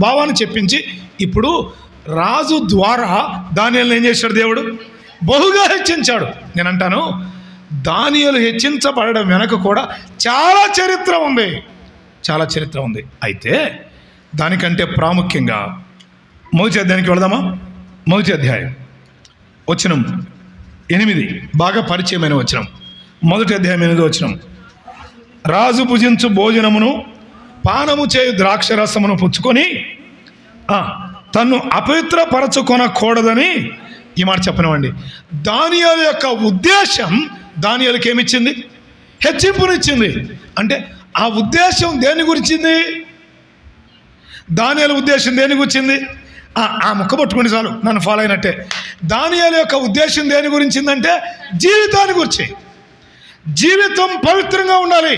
భావాన్ని చెప్పించి ఇప్పుడు రాజు ద్వారా దానియేలును ఏం చేశాడు? దేవుడు బహుగా హెచ్చించాడు. నేనంటాను, దానియేలు హెచ్చించబడడం వెనక కూడా చాలా చరిత్ర ఉంది, చాలా చరిత్ర ఉంది. అయితే దానికంటే ప్రాముఖ్యంగా మొదటి అధ్యాయానికి వెళదామా? మొదటి అధ్యాయం వచనం 8, బాగా పరిచయమైన వచనం. మొదటి అధ్యాయం 8వ వచనం. రాజు భుజించు భోజనమును పానము చేయు ద్రాక్షరసమును పుచ్చుకొని తన్ను అపవిత్రపరచుకొనకూడదని ఈ మాట చెప్పనివ్వండి. దానియేలు యొక్క ఉద్దేశం దానియేలుకి ఏమిచ్చింది? హెచ్చింపునిచ్చింది. అంటే ఆ ఉద్దేశం దేని గురించింది? దానియేలు ఉద్దేశం దేని గురించింది? ఆ ముక్క పట్టుకుని చాలు, నన్ను ఫాలో అయినట్టే. దానియేలు యొక్క ఉద్దేశం దేని గురించిందంటే జీవితాన్ని గురించి. జీవితం పవిత్రంగా ఉండాలి,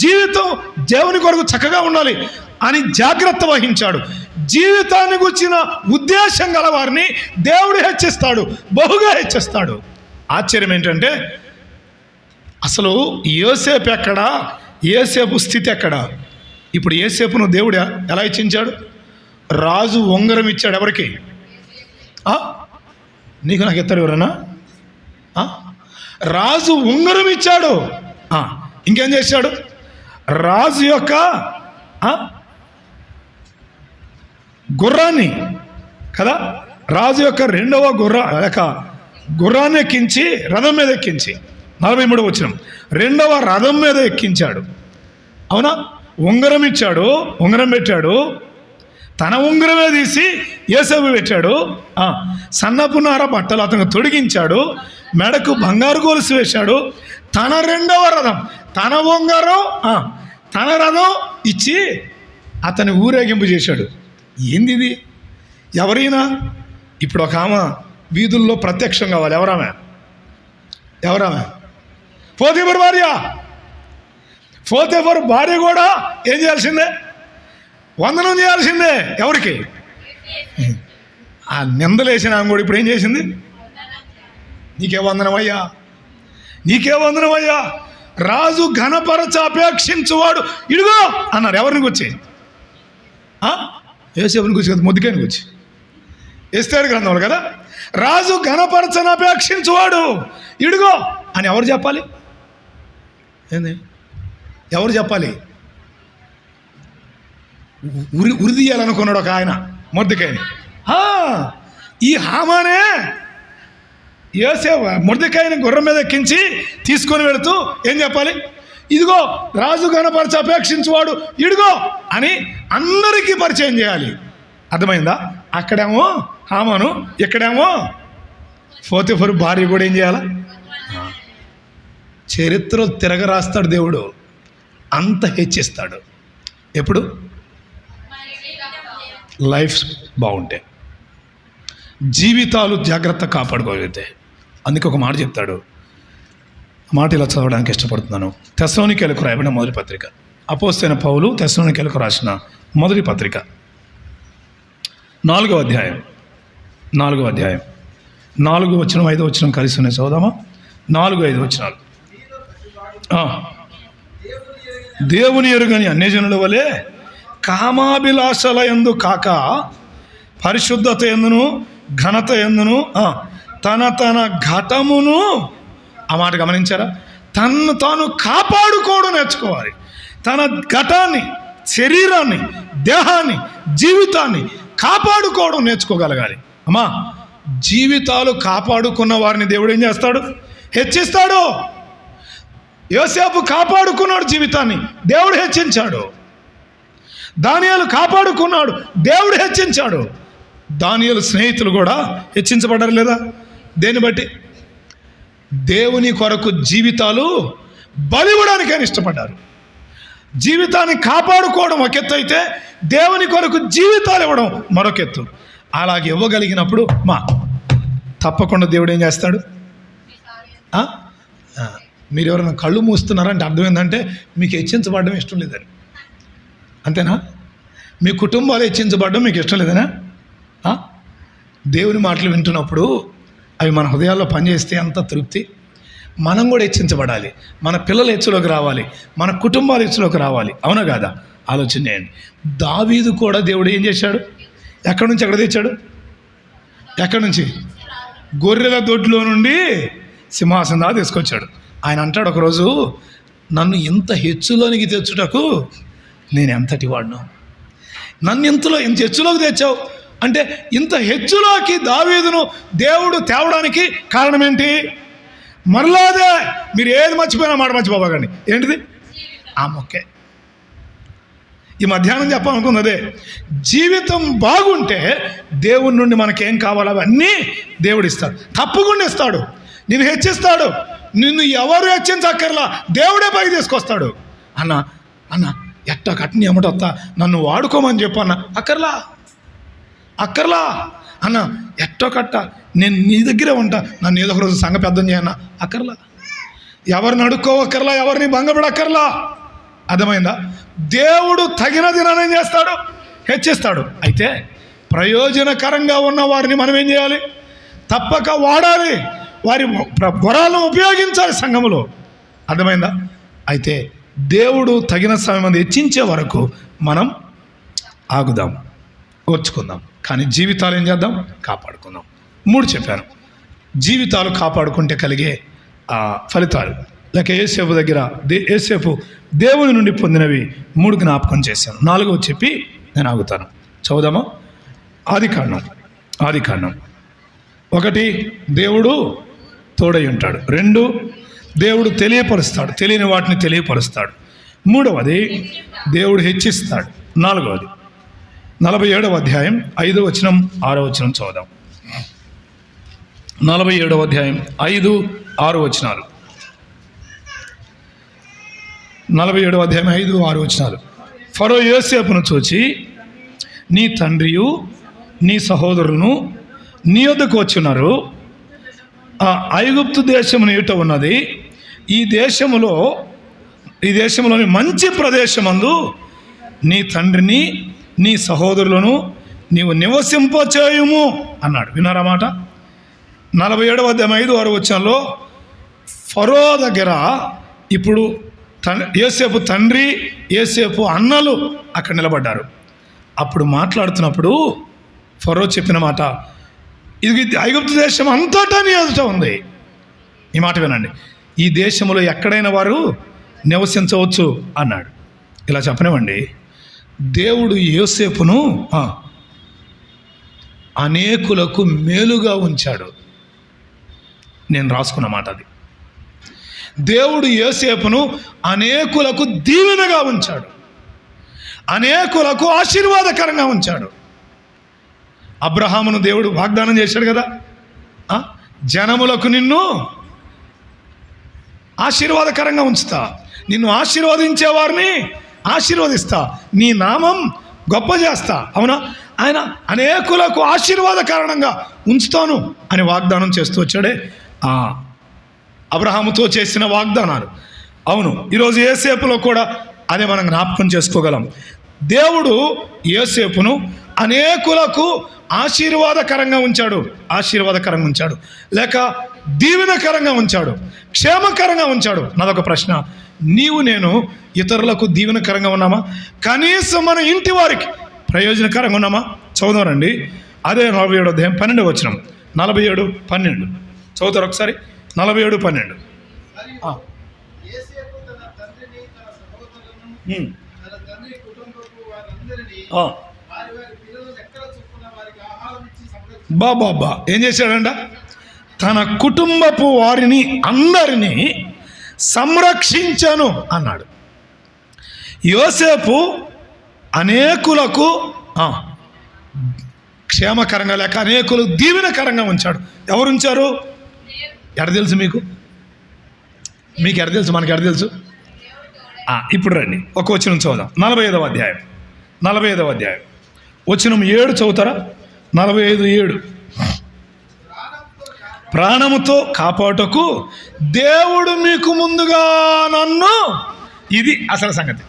జీవితం దేవుని కొరకు చక్కగా ఉండాలి అని జాగ్రత్త వహించాడు. జీవితాన్ని గురించిన ఉద్దేశం గల వారిని దేవుడు హెచ్చిస్తాడు, బహుగా హెచ్చిస్తాడు. ఆశ్చర్యం ఏంటంటే అసలు యోసేపు ఎక్కడా, యోసేపు స్థితి ఎక్కడా? ఇప్పుడు యోసేపును దేవుడు ఎలా హెచ్చించాడు? రాజు ఉంగరం ఇచ్చాడు. ఎవరికి? నీకు నాకు ఇస్తారు ఎవరన్నా? రాజు ఉంగరం ఇచ్చాడు. ఇంకేం చేశాడు? రాజు యొక్క గుర్రాన్ని కదా, రాజు యొక్క 2వ గుర్రాన్ని ఎక్కించి, రథం మీద ఎక్కించి, 43వ వచనం, 2వ రథం మీద ఎక్కించాడు. అవునా? ఉంగరం ఇచ్చాడు, ఉంగరం పెట్టాడు, తన ఉంగరమే తీసి యోసేపు పెట్టాడు. సన్నపు నార బట్టలు అతను తొడిగించాడు, మెడకు బంగారు గొలుసు వేశాడు. తన 2వ రథం, తన ఉంగరం, తన రథం ఇచ్చి అతని ఊరేగింపు చేశాడు. ఏంది ఇది? ఎవరైనా ఇప్పుడు ఒక ఆమె వీధుల్లో ప్రత్యక్షం కావాలి. ఎవరామె? పోతీఫరు భార్య. పోతీఫరు భార్య కూడా ఏం చేయాల్సిందే? వందనం చేయాల్సిందే. ఎవరికి? ఆ నిందలేసిన ఆమె కూడా ఇప్పుడు ఏం చేసింది? నీకే వందనమయ్యా, నీకే వందనమయ్యా. రాజు ఘనపరచ అపేక్షించువాడు ఇడుగో అన్నారు. ఎవరిని గురించి? యోసేపుని గురించి కదా, ముద్దుకాయని గురించి. ఎస్తేరు గ్రంథంలో కదా, రాజు ఘనపరచని అపేక్షించువాడు ఇడుగో అని ఎవరు చెప్పాలి? ఏంది? ఎవరు చెప్పాలి? ఉరిదీయాలనుకున్నాడు ఒక ఆయన మొర్దెకాయని. ఈ హామానే మొర్దెకాయని గుర్రం మీద ఎక్కించి తీసుకొని వెళుతూ ఏం చెప్పాలి? ఇదిగో రాజు ఘనపరచ అపేక్షించువాడు ఇదిగో అని అందరికీ పరిచయం చేయాలి. అర్థమైందా? అక్కడేమో హామాను, ఇక్కడేమో పోతీఫరు భార్య కూడా ఏం చేయాలా? చరిత్ర తిరగరాస్తాడు దేవుడు, అంత హెచ్చిస్తాడు. ఎప్పుడు? లైఫ్ బాగుంటే, జీవితాలు జాగ్రత్త కాపాడుకోగలిగితే. అందుకే ఒక మాట చెప్తాడు, మాట ఇలా చదవడానికి ఇష్టపడుతున్నాను. తెస్సలోనికీయులకు రాయబడిన మొదటి పత్రిక, అపోస్తలుడైన పౌలు తెస్సలోనికీయులకు రాసిన మొదటి పత్రిక 4వ అధ్యాయం 4 వచనం 5 వచనం కలిసి ఉన్నాయి. చదువుదామా? 4, 5 వచనాలు. దేవుని ఎరుగని అన్యజనుల వలె కామాభిలాషల యందు కాక పరిశుద్ధత యందును ఘనత యందును తన ఘటమును, ఆ మాట గమనించారా? తన్ను తాను కాపాడుకోవడం నేర్చుకోవాలి. తన ఘటాన్ని, శరీరాన్ని, దేహాన్ని, జీవితాన్ని కాపాడుకోవడం నేర్చుకోగలగాలి. అమ్మా, జీవితాలు కాపాడుకున్న వారిని దేవుడు ఏం చేస్తాడు? హెచ్చిస్తాడు. యోసేపు కాపాడుకున్నాడు జీవితాన్ని, దేవుడు హెచ్చించాడు. దానియేలు కాపాడుకున్నాడు, దేవుడు హెచ్చించాడు. దానియేలు స్నేహితులు కూడా హెచ్చించబడ్డారు లేదా? దేన్ని బట్టి? దేవుని కొరకు జీవితాలు బలివ్వడానికి ఆయన ఇష్టపడ్డారు. జీవితాన్ని కాపాడుకోవడం ఒక ఎత్తు అయితే, దేవుని కొరకు జీవితాలు ఇవ్వడం మరొక ఎత్తు. అలాగే ఇవ్వగలిగినప్పుడు తప్పకుండా దేవుడు ఏం చేస్తాడు? మీరు ఎవరైనా కళ్ళు మూస్తున్నారంటే అర్థం ఏంటంటే మీకు హెచ్చించబడడం ఇష్టం లేదని, అంతేనా? మీ కుటుంబాలు హెచ్చించబడడం మీకు ఇష్టం లేదనా? దేవుని మాటలు వింటున్నప్పుడు అవి మన హృదయాల్లో పనిచేస్తే అంత తృప్తి. మనం కూడా హెచ్చించబడాలి, మన పిల్లలు హెచ్చులోకి రావాలి, మన కుటుంబాలు హెచ్చులోకి రావాలి. అవునా కాదా? ఆలోచన చేయండి. దావీదు కూడా దేవుడు ఏం చేశాడు? ఎక్కడి నుంచి ఎక్కడ తెచ్చాడు? ఎక్కడి నుంచి? గొర్రెల దొడ్లో నుండి సింహాసనం దాకా తీసుకొచ్చాడు. ఆయన అంటాడు ఒకరోజు, నన్ను ఇంత హెచ్చులోనికి తెచ్చుటకు నేను ఎంతటి వాడిను, నన్ను ఇంత హెచ్చులోకి తెచ్చావు అంటే, ఇంత హెచ్చులోకి దావీదును దేవుడు తేవడానికి కారణం ఏంటి? మరలాదే మీరు ఏది మర్చిపోయినా మాట మర్చిపోకండి. ఏంటిది? ఆ మొక్కే. ఈ మధ్యాహ్నం చెప్పాలనుకుంది అదే. జీవితం బాగుంటే దేవుడి నుండి మనకేం కావాలో అవన్నీ దేవుడు ఇస్తాడు, తప్పకుండా ఇస్తాడు. నిన్ను హెచ్చిస్తాడు. నిన్ను ఎవరు హెచ్చించక్కర్లా, దేవుడే పైకి తీసుకొస్తాడు. అన్న ఎట్ట కట్టిన ఏమిటొత్తా నన్ను వాడుకోమని చెప్పు అన్న, అక్కర్లా అన్న ఎట్టో కట్ట నేను నీ దగ్గరే ఉంటా, నన్ను ఏదో ఒక రోజు సంఘ పెద్దం చేయన్న, అక్కర్లా. ఎవరిని అడుక్కోవక్కర్లా, ఎవరిని భంగపడక్కర్లా. అర్థమైందా? దేవుడు తగిన దినాన్ని చేస్తాడు, హెచ్చిస్తాడు. అయితే ప్రయోజనకరంగా ఉన్న వారిని మనం ఏం చేయాలి? తప్పక వాడాలి, వారి వరాలను ఉపయోగించాలి సంఘములో. అర్థమైందా? అయితే దేవుడు తగిన సమయం హెచ్చించే వరకు మనం ఆగుదాం, ఓర్చుకుందాం. కానీ జీవితాలు ఏం చేద్దాం? కాపాడుకుందాం. 3 చెప్పాను. జీవితాలు కాపాడుకుంటే కలిగే ఫలితాలు. లేక యేసేపు దగ్గర యేసేపు దేవుని నుండి పొందినవి 3 జ్ఞాపకం చేశాను. 4వ చెప్పి నేను ఆగుతాను. చదువుదామా? ఆదికాండం 1, దేవుడు తోడై ఉంటాడు. 2, దేవుడు తెలియపరుస్తాడు, తెలియని వాటిని తెలియపరుస్తాడు. 3వది దేవుడు హెచ్చిస్తాడు. 4వది 47వ అధ్యాయం 5వ వచనం 6వ వచనం చదువుదాం. 47వ అధ్యాయం 5, 6 వచనాలు. 47వ అధ్యాయం 5, 6 వచనాలు. ఫరో యోసేపును చూచి, నీ తండ్రియు నీ సహోదరులను నీ యొద్దకు వచ్చున్నారు, ఆ ఐగుప్తు దేశమును ఎట ఉన్నది, ఈ దేశములోని మంచి ప్రదేశమందు నీ తండ్రిని నీ సహోదరులను నీవు నివసింపచేయుము అన్నాడు. విన్నారా మాట? 47వ అధ్యాయం 5, 6 వచనంలో ఫరో దగ్గర ఇప్పుడు యోసేపు తండ్రి, యోసేపు అన్నలు అక్కడ నిలబడ్డారు. అప్పుడు మాట్లాడుతున్నప్పుడు ఫరో చెప్పిన మాట, ఇది ఐగుప్తు దేశం అంతటా నీ ఎదుట ఉంది. ఈ మాట వినండి, ఈ దేశంలో ఎక్కడైనా వారు నివసించవచ్చు అన్నాడు. ఇలా చెప్పనివ్వండి, దేవుడు యోసేపును అనేకులకు మేలుగా ఉంచాడు. నేను రాసుకున్న మాట అది. దేవుడు యోసేపును అనేకులకు దీవెనగా ఉంచాడు, అనేకులకు ఆశీర్వాదకరంగా ఉంచాడు. అబ్రహామును దేవుడు వాగ్దానం చేశాడు కదా, జనములకు నిన్ను ఆశీర్వాదకరంగా ఉంచుతా, నిన్ను ఆశీర్వదించే వారిని ఆశీర్వదిస్తా, నీ నామం గొప్ప చేస్తా. అవునా? ఆయన అనేకులకు ఆశీర్వాదకరంగా ఉంచుతాను అని వాగ్దానం చేస్తూ వచ్చాడే. అబ్రహాముతో చేసిన వాగ్దానాలు. అవును, ఈరోజు యోసేపులో కూడా అదే మనం జ్ఞాపకం చేసుకోగలం. దేవుడు యోసేపును అనేకులకు ఆశీర్వాదకరంగా ఉంచాడు, లేక దీవెనకరంగా ఉంచాడు, క్షేమకరంగా ఉంచాడు. నాదొక ప్రశ్న, నీవు నేను ఇతరులకు దీవెనకరంగా ఉన్నామా? కనీసం మన ఇంటి వారికి ప్రయోజనకరంగా ఉన్నామా? చదువుదారండి. అదే 47వ అధ్యాయం 12వ వచనం. 47:12 చదువుతారు ఒకసారి. 47:12. బాబా ఏం చేశాడంట? తన కుటుంబపు వారిని అందరినీ సంరక్షించాను అన్నాడు. యోసేపు అనేకులకు క్షేమకరంగా లేక అనేకులు దీవెనకరంగా ఉంచాడు. ఎవరు ఉంచారు? ఎడ తెలుసు మీకు ఎడ తెలుసు? మనకి ఎడ తెలుసు? ఇప్పుడు రండి, ఒక వచనం చదువుదాం. 45వ అధ్యాయం వచనం 7 చదువుతారా? 45:7. ప్రాణముతో కాపాటుకు దేవుడు మీకు ముందుగా నన్ను, ఇది అసలు సంగతి,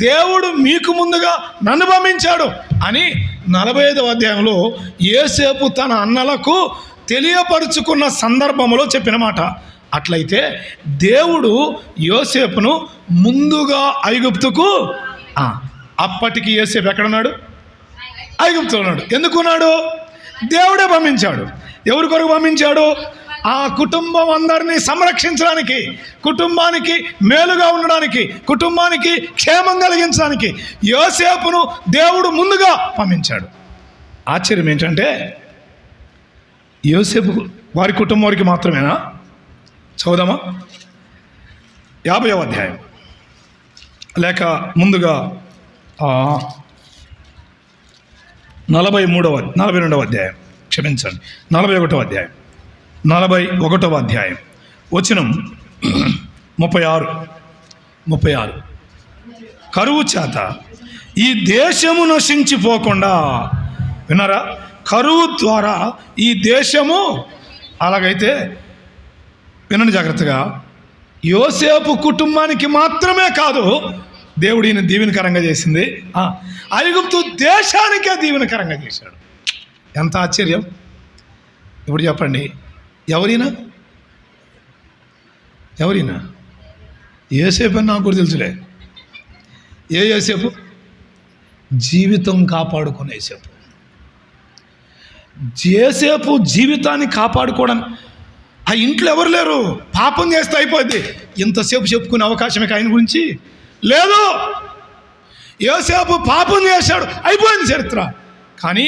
దేవుడు మీకు ముందుగా నన్ను పంపించాడు అని 45వ అధ్యాయంలో యోసేపు తన అన్నలకు తెలియపరుచుకున్న సందర్భంలో చెప్పిన మాట. అట్లయితే దేవుడు యోసేపును ముందుగా ఐగుప్తుకు, అప్పటికి యోసేపు ఎక్కడున్నాడు? ఐగుప్తులో ఉన్నాడు. ఎందుకున్నాడు? దేవుడే పంపించాడు. ఎవరి కొరకు పంపించాడు? ఆ కుటుంబం అందరినీ సంరక్షించడానికి, కుటుంబానికి మేలుగా ఉండడానికి, కుటుంబానికి క్షేమం కలిగించడానికి యోసేపును దేవుడు ముందుగా పంపించాడు. ఆశ్చర్యం ఏంటంటే యోసేపు వారి కుటుంబం వారికి మాత్రమేనా? చదువుదామా 50వ అధ్యాయం, లేక ముందుగా 42వ అధ్యాయం, క్షమించండి, 41వ అధ్యాయం వచనం 36. కరువు చేత ఈ దేశము నశించిపోకుండా, విన్నారా? కరువు ద్వారా ఈ దేశము, అలాగైతే వినండి జాగ్రత్తగా, యోసేపు కుటుంబానికి మాత్రమే కాదు దేవుడు ఈయన దీవెనకరంగా చేసింది, ఐగుప్తు దేశానికే దీవెనకరంగా చేశాడు. ఎంత ఆశ్చర్యం! ఇప్పుడు చెప్పండి, ఎవరైనా యోసేపు అని నాకు కూడా తెలుసులే. ఏ యోసేపు? జీవితం కాపాడుకునే యోసేపు జీవితాన్ని కాపాడుకోవడం. ఆ ఇంట్లో ఎవరు లేరు, పాపం చేస్తే అయిపోద్ది. ఇంతసేపు చెప్పుకునే అవకాశం ఆయన గురించి లేదు. యోసేపు పాపం చేశాడు, అయిపోయింది చరిత్ర. కానీ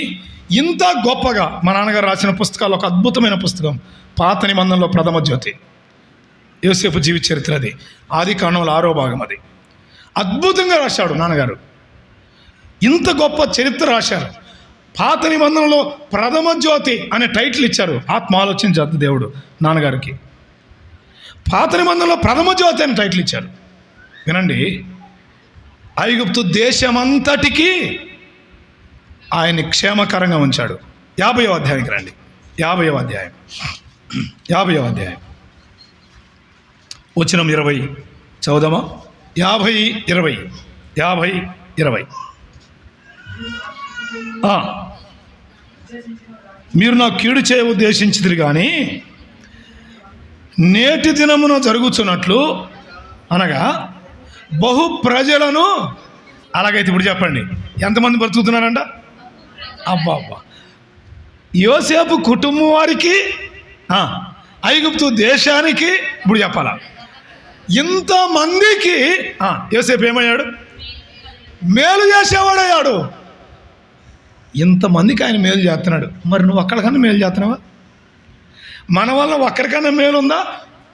ఇంత గొప్పగా మా నాన్నగారు రాసిన పుస్తకాలు, ఒక అద్భుతమైన పుస్తకం పాత నిబంధనలో ప్రథమ జ్యోతి, యోసేపు జీవిత చరిత్ర. అది ఆదికాండంలో 6వ భాగం. అది అద్భుతంగా రాశాడు నాన్నగారు. ఇంత గొప్ప చరిత్ర రాశారు. పాత నిబంధనలో ప్రథమ జ్యోతి అనే టైటిల్ ఇచ్చారు. ఆత్మ ఆలోచించద్దు దేవుడు నాన్నగారికి. పాత నిబంధనలో ప్రథమ జ్యోతి అనే టైటిల్ ఇచ్చారు. వినండి, ఐగుప్తు దేశమంతటికి ఆయన్ని క్షేమకరంగా ఉంచాడు. 50వ అధ్యాయానికి రండి. 50వ అధ్యాయం వచనం 20 చదువుదామా? 50:20 మీరు నాకు కీడు చేయ ఉద్దేశించితిరి కానీ నేటి దినమున జరుగుతున్నట్లు, అనగా బహు ప్రజలను, అలాగైతే ఇప్పుడు చెప్పండి, ఎంతమంది బ్రతుకుతున్నారంట? అబ్బా, యోసేపు కుటుంబం వారికి, ఐగుప్తు దేశానికి, ఇప్పుడు చెప్పాలా, ఇంతమందికి యోసేపు ఏమయ్యాడు? మేలు చేసేవాడయ్యాడు. ఇంతమందికి ఆయన మేలు చేస్తున్నాడు. మరి నువ్వు ఒక్కడికన్నా మేలు చేస్తున్నావా? మన వల్ల ఒక్కరికన్నా మేలు ఉందా?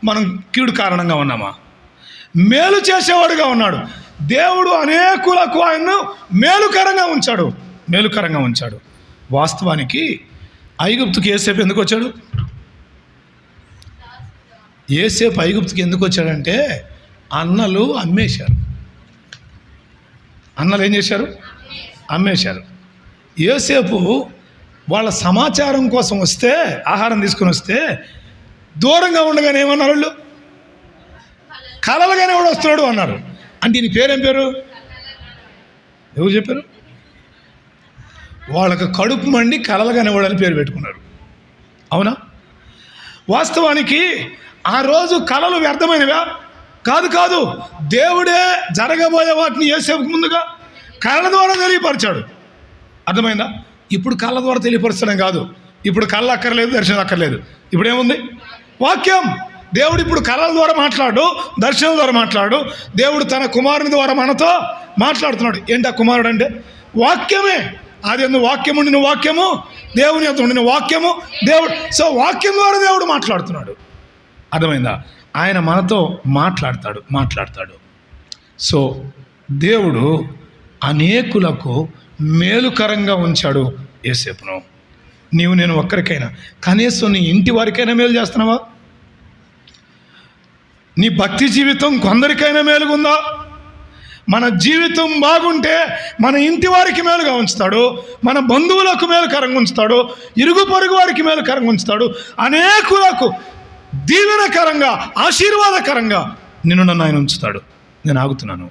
మనం కీడు కారణంగా ఉన్నామా? మేలు చేసేవాడుగా ఉన్నాడు దేవుడు. అనేకులకు ఆయన్ను మేలుకరంగా ఉంచాడు. వాస్తవానికి ఐగుప్తుకి యోసేపు ఎందుకు వచ్చాడు? యోసేపు ఐగుప్తుకి ఎందుకు వచ్చాడంటే అన్నలు అమ్మేశారు. అన్నలు ఏం చేశారు? అమ్మేశారు. యోసేపు వాళ్ళ సమాచారం కోసం వస్తే, ఆహారం తీసుకుని వస్తే, దూరంగా ఉండగానే ఏమన్నారు వాళ్ళు? కలలుగానే వాడు వస్తున్నాడు అన్నారు. అంటే ఈయన పేరేం పేరు? ఎవరు చెప్పారు? వాళ్ళకు కడుపు మండి కలలుగానే వాడని పేరు పెట్టుకున్నారు. అవునా? వాస్తవానికి ఆ రోజు కలలు వ్యర్థమైనవా? కాదు. దేవుడే జరగబోయే వాటిని యోసేపుకు ముందుగా కళ్ళ ద్వారా తెలియపరిచాడు. అర్థమైందా? ఇప్పుడు కళ్ళ ద్వారా తెలియపరచడం కాదు. ఇప్పుడు కళ్ళు అక్కర్లేదు, దర్శనం అక్కర్లేదు. ఇప్పుడు ఏముంది? వాక్యం. దేవుడు ఇప్పుడు కళల ద్వారా మాట్లాడు, దర్శనం ద్వారా మాట్లాడు. దేవుడు తన కుమారుని ద్వారా మనతో మాట్లాడుతున్నాడు. ఏంటి ఆ కుమారుడు అంటే? వాక్యమే. అది ఎందు వాక్యం ఉండిన వాక్యము, దేవుని యొక్క ఉండిన వాక్యము, దేవుడు. సో వాక్యం ద్వారా దేవుడు మాట్లాడుతున్నాడు. అర్థమైందా? ఆయన మనతో మాట్లాడతాడు. సో దేవుడు అనేకులకు మేలుకరంగా ఉంచాడు యోసేపును. నీవు నేను ఒక్కరికైనా, కనీసం నీ ఇంటి వారికైనా మేలు చేస్తున్నావా? నీ భక్తి జీవితం కొందరికైనా మేలుగుందా? మన జీవితం బాగుంటే మన ఇంటి వారికి మేలుగా ఉంచుతాడు, మన బంధువులకు మేలుకరంగా ఉంచుతాడు, ఇరుగు పొరుగు వారికి మేలుకరంగా ఉంచుతాడు, అనేకులకు దీవెనకరంగా ఆశీర్వాదకరంగా నిన్ను నన్ను ఆయన ఉంచుతాడు. నేను ఆగుతున్నాను.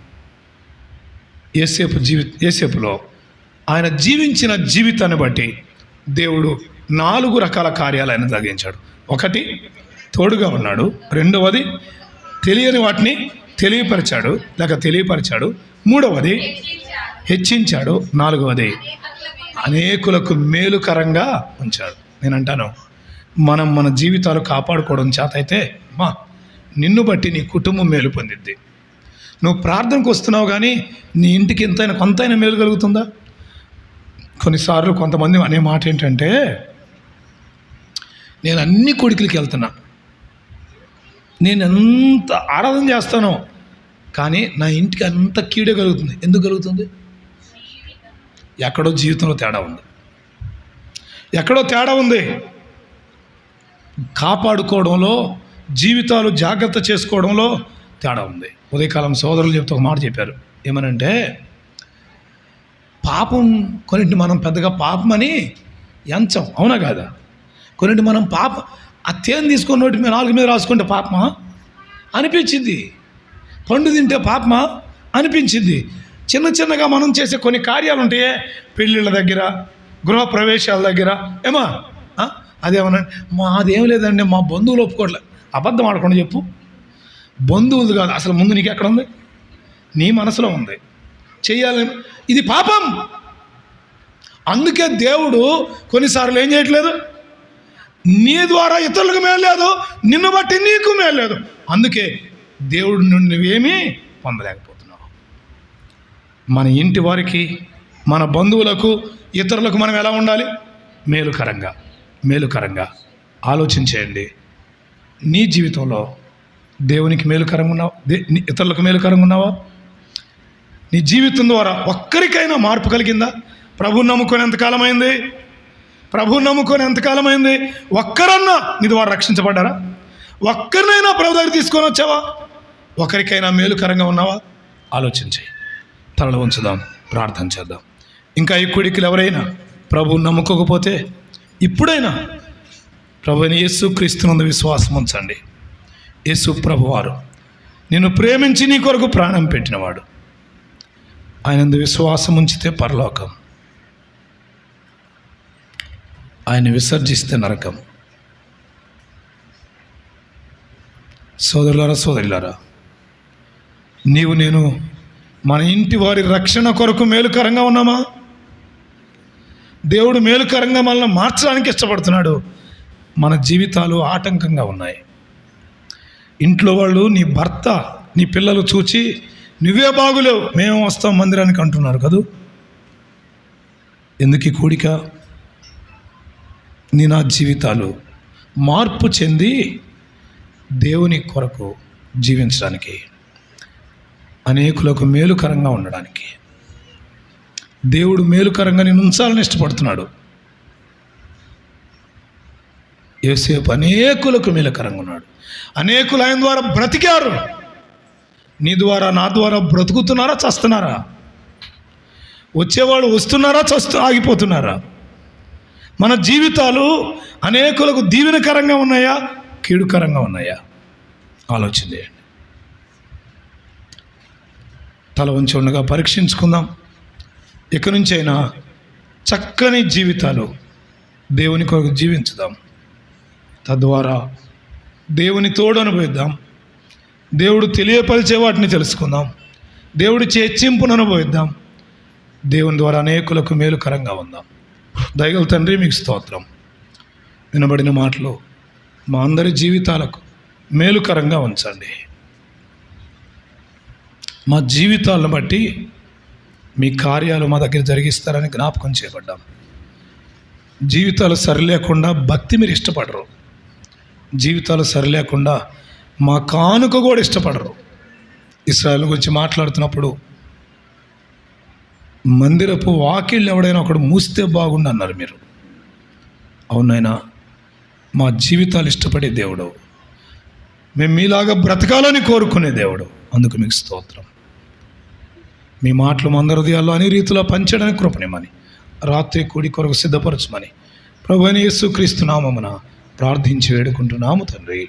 యోసేపులో ఆయన జీవించిన జీవితాన్ని బట్టి దేవుడు 4 రకాల కార్యాలు ఆయన జరిగించాడు. 1, తోడుగా ఉన్నాడు. 2, తెలియని వాటిని తెలియపరిచాడు లేక తెలియపరిచాడు. 3, హెచ్చించాడు. 4, అనేకులకు మేలుకరంగా ఉంచాడు. నేను అంటాను, మనం మన జీవితాలు కాపాడుకోవడం చేత అయితే నిన్ను బట్టి నీ కుటుంబం మేలు పొందిద్ది. నువ్వు ప్రార్థనకు వస్తున్నావు కానీ నీ ఇంటికి కొంతైనా మేలు కలుగుతుందా? కొన్నిసార్లు కొంతమంది అనే మాట ఏంటంటే, నేను అన్ని కొడుకులకి వెళ్తున్నా, నేను ఎంత ఆరాధన చేస్తానో కానీ నా ఇంటికి అంత కీడే కలుగుతుంది. ఎందుకు కలుగుతుంది? ఎక్కడో జీవితంలో తేడా ఉంది, ఎక్కడో తేడా ఉంది. కాపాడుకోవడంలో, జీవితాలు జాగ్రత్త చేసుకోవడంలో తేడా ఉంది. ఉదయకాలం సోదరులు చెప్తే ఒక మాట చెప్పారు. ఏమనంటే, పాపం కొన్నింటి మనం పెద్దగా పాపమని ఎంచం, అవునా కాదా? కొన్నింటి మనం ఆ తేనె తీసుకొని నోటి మీద 4 మీద రాసుకుంటే పాపమా అనిపించింది, పండు తింటే పాపమా అనిపించింది. చిన్నగా మనం చేసే కొన్ని కార్యాలు ఉంటాయే, పెళ్ళిళ్ళ దగ్గర, గృహప్రవేశాల దగ్గర, అదేమన్నా అదేం లేదండి, మా బంధువులు ఒప్పుకోవట్లేదు. అబద్ధం ఆడకుండా చెప్పు. బంధువులు కాదు, అసలు ముందు నీకు ఎక్కడ ఉంది? నీ మనసులో ఉంది. చెయ్యాలని ఇది పాపం. అందుకే దేవుడు కొన్నిసార్లు ఏం చేయట్లేదు, నీ ద్వారా ఇతరులకు మేలు లేదు, నిన్ను బట్టి నీకు మేలు లేదు. అందుకే దేవుడు నువ్వేమీ పొందలేకపోతున్నావు. మన ఇంటి వారికి, మన బంధువులకు, ఇతరులకు మనం ఎలా ఉండాలి? మేలుకరంగా ఆలోచించేయండి. నీ జీవితంలో దేవునికి మేలుకరంగా ఉన్నావా? ఇతరులకు మేలుకరంగా ఉన్నావా? నీ జీవితం ద్వారా ఒక్కరికైనా మార్పు కలిగిందా? ప్రభువుని నమ్ముకొని ఎంతకాలమైంది? ఒక్కరన్నా నీ ద్వారా రక్షించబడ్డారా? ఒక్కరినైనా ప్రభు దగ్గర తీసుకొని వచ్చావా? ఒకరికైనా మేలుకరంగా ఉన్నావా? ఆలోచించి తలలో ఉంచుదాం, ప్రార్థన చేద్దాం. ఇంకా ఈ కొడుకులు ఎవరైనా ప్రభువుని నమ్ముకోకపోతే ఇప్పుడైనా ప్రభువైన యేసుక్రీస్తునందు విశ్వాసం ఉంచండి. యేసు ప్రభువారు నిన్ను ప్రేమించి నీ కొరకు ప్రాణం పెట్టినవాడు. ఆయనందు విశ్వాసం ఉంచితే పరలోకం, ఆయన విసర్జిస్తే నరకం. సోదరులారా, నీవు నేను మన ఇంటి వారి రక్షణ కొరకు మేలుకరంగా ఉన్నామా? దేవుడు మేలుకరంగా మనల్ని మార్చడానికి ఇష్టపడుతున్నాడు. మన జీవితాలు ఆటంకంగా ఉన్నాయి. ఇంట్లో వాళ్ళు, నీ భర్త, నీ పిల్లలు చూచి నువ్వే బాగులేవు, మేము వస్తాం మందిరానికి అంటున్నారు కదూ. ఎందుకు ఈ కూడిక? నా జీవితాలు మార్పు చెంది దేవుని కొరకు జీవించడానికి, అనేకులకు మేలుకరంగా ఉండడానికి. దేవుడు మేలుకరంగా నేను ఉంచాలని ఇష్టపడుతున్నాడు. యోసేపు అనేకులకు మేలుకరంగా ఉన్నాడు. అనేకులు ఆయన ద్వారా బ్రతికారు. నీ ద్వారా, నా ద్వారా బ్రతుకుతున్నారా, చస్తున్నారా? వచ్చేవాళ్ళు వస్తున్నారా, ఆగిపోతున్నారా? మన జీవితాలు అనేకులకు దీవెనకరంగా ఉన్నాయా, కీడుకరంగా ఉన్నాయా? ఆలోచన చేయండి. తల వంచి ఉండగా పరీక్షించుకుందాం. ఇక నుంచైనా చక్కని జీవితాలు దేవుని కొరకు జీవించుదాం. తద్వారా దేవుని తోడు అనుభవిద్దాం. దేవుడు తెలియపరిచే వాటిని తెలుసుకుందాం. దేవుడి హెచ్చింపును అనుభవిద్దాం. దేవుని ద్వారా అనేకులకు మేలుకరంగా ఉందాం. దయగల తండ్రి, మీకు స్తోత్రం. వినబడిన మాటలు మా అందరి జీవితాలకు మేలుకరంగా ఉంచండి. మా జీవితాలను బట్టి మీ కార్యాలు మా దగ్గర జరిగిస్తారని జ్ఞాపకం చేయబడ్డాం. జీవితాలు సరిలేకుండా భక్తి మీరు ఇష్టపడరు. జీవితాలు సరిలేకుండా మా కానుక కూడా ఇష్టపడరు. ఇశ్రాయేలు గురించి మాట్లాడుతున్నప్పుడు మందిరపు వాకిళ్ళు ఎవడైనా ఒకడు మూస్తే బాగుండు అన్నారు మీరు. అవునైనా మా జీవితాలు ఇష్టపడే దేవుడు, మేము మీలాగా బ్రతకాలని కోరుకునే దేవుడు. అందుకు మీకు స్తోత్రం. మీ మాటలు మా అందరి హృదయాల్లో అన్ని రీతిలో పంచడానికి కృపనిమ్మని, రాత్రి కూడి కొరకు సిద్ధపరచమని ప్రభువైన యేసుక్రీస్తు నామమున ప్రార్థించి వేడుకుంటున్నాము తండ్రి.